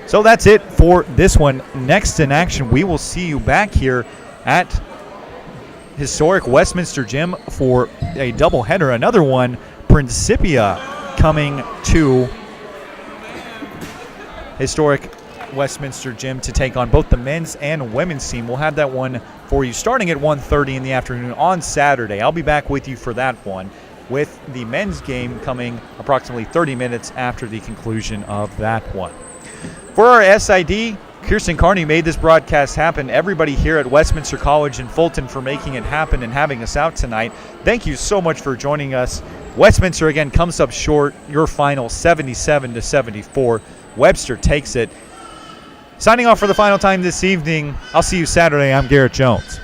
So that's it for this one. Next in action, we will see you back here at historic Westminster Gym for a doubleheader. Another one Principia coming to historic Westminster Gym to take on both the men's and women's team. We'll have that one for you starting at 1:30 in the afternoon on Saturday. I'll be back with you for that one, with the men's game coming approximately 30 minutes after the conclusion of that one. For our SID, Kirsten Carney made this broadcast happen. Everybody here at Westminster College in Fulton for making it happen and having us out tonight. Thank you so much for joining us. Westminster, again, comes up short. Your final 77-74. Webster takes it. Signing off for the final time this evening. I'll see you Saturday. I'm Garrett Jones.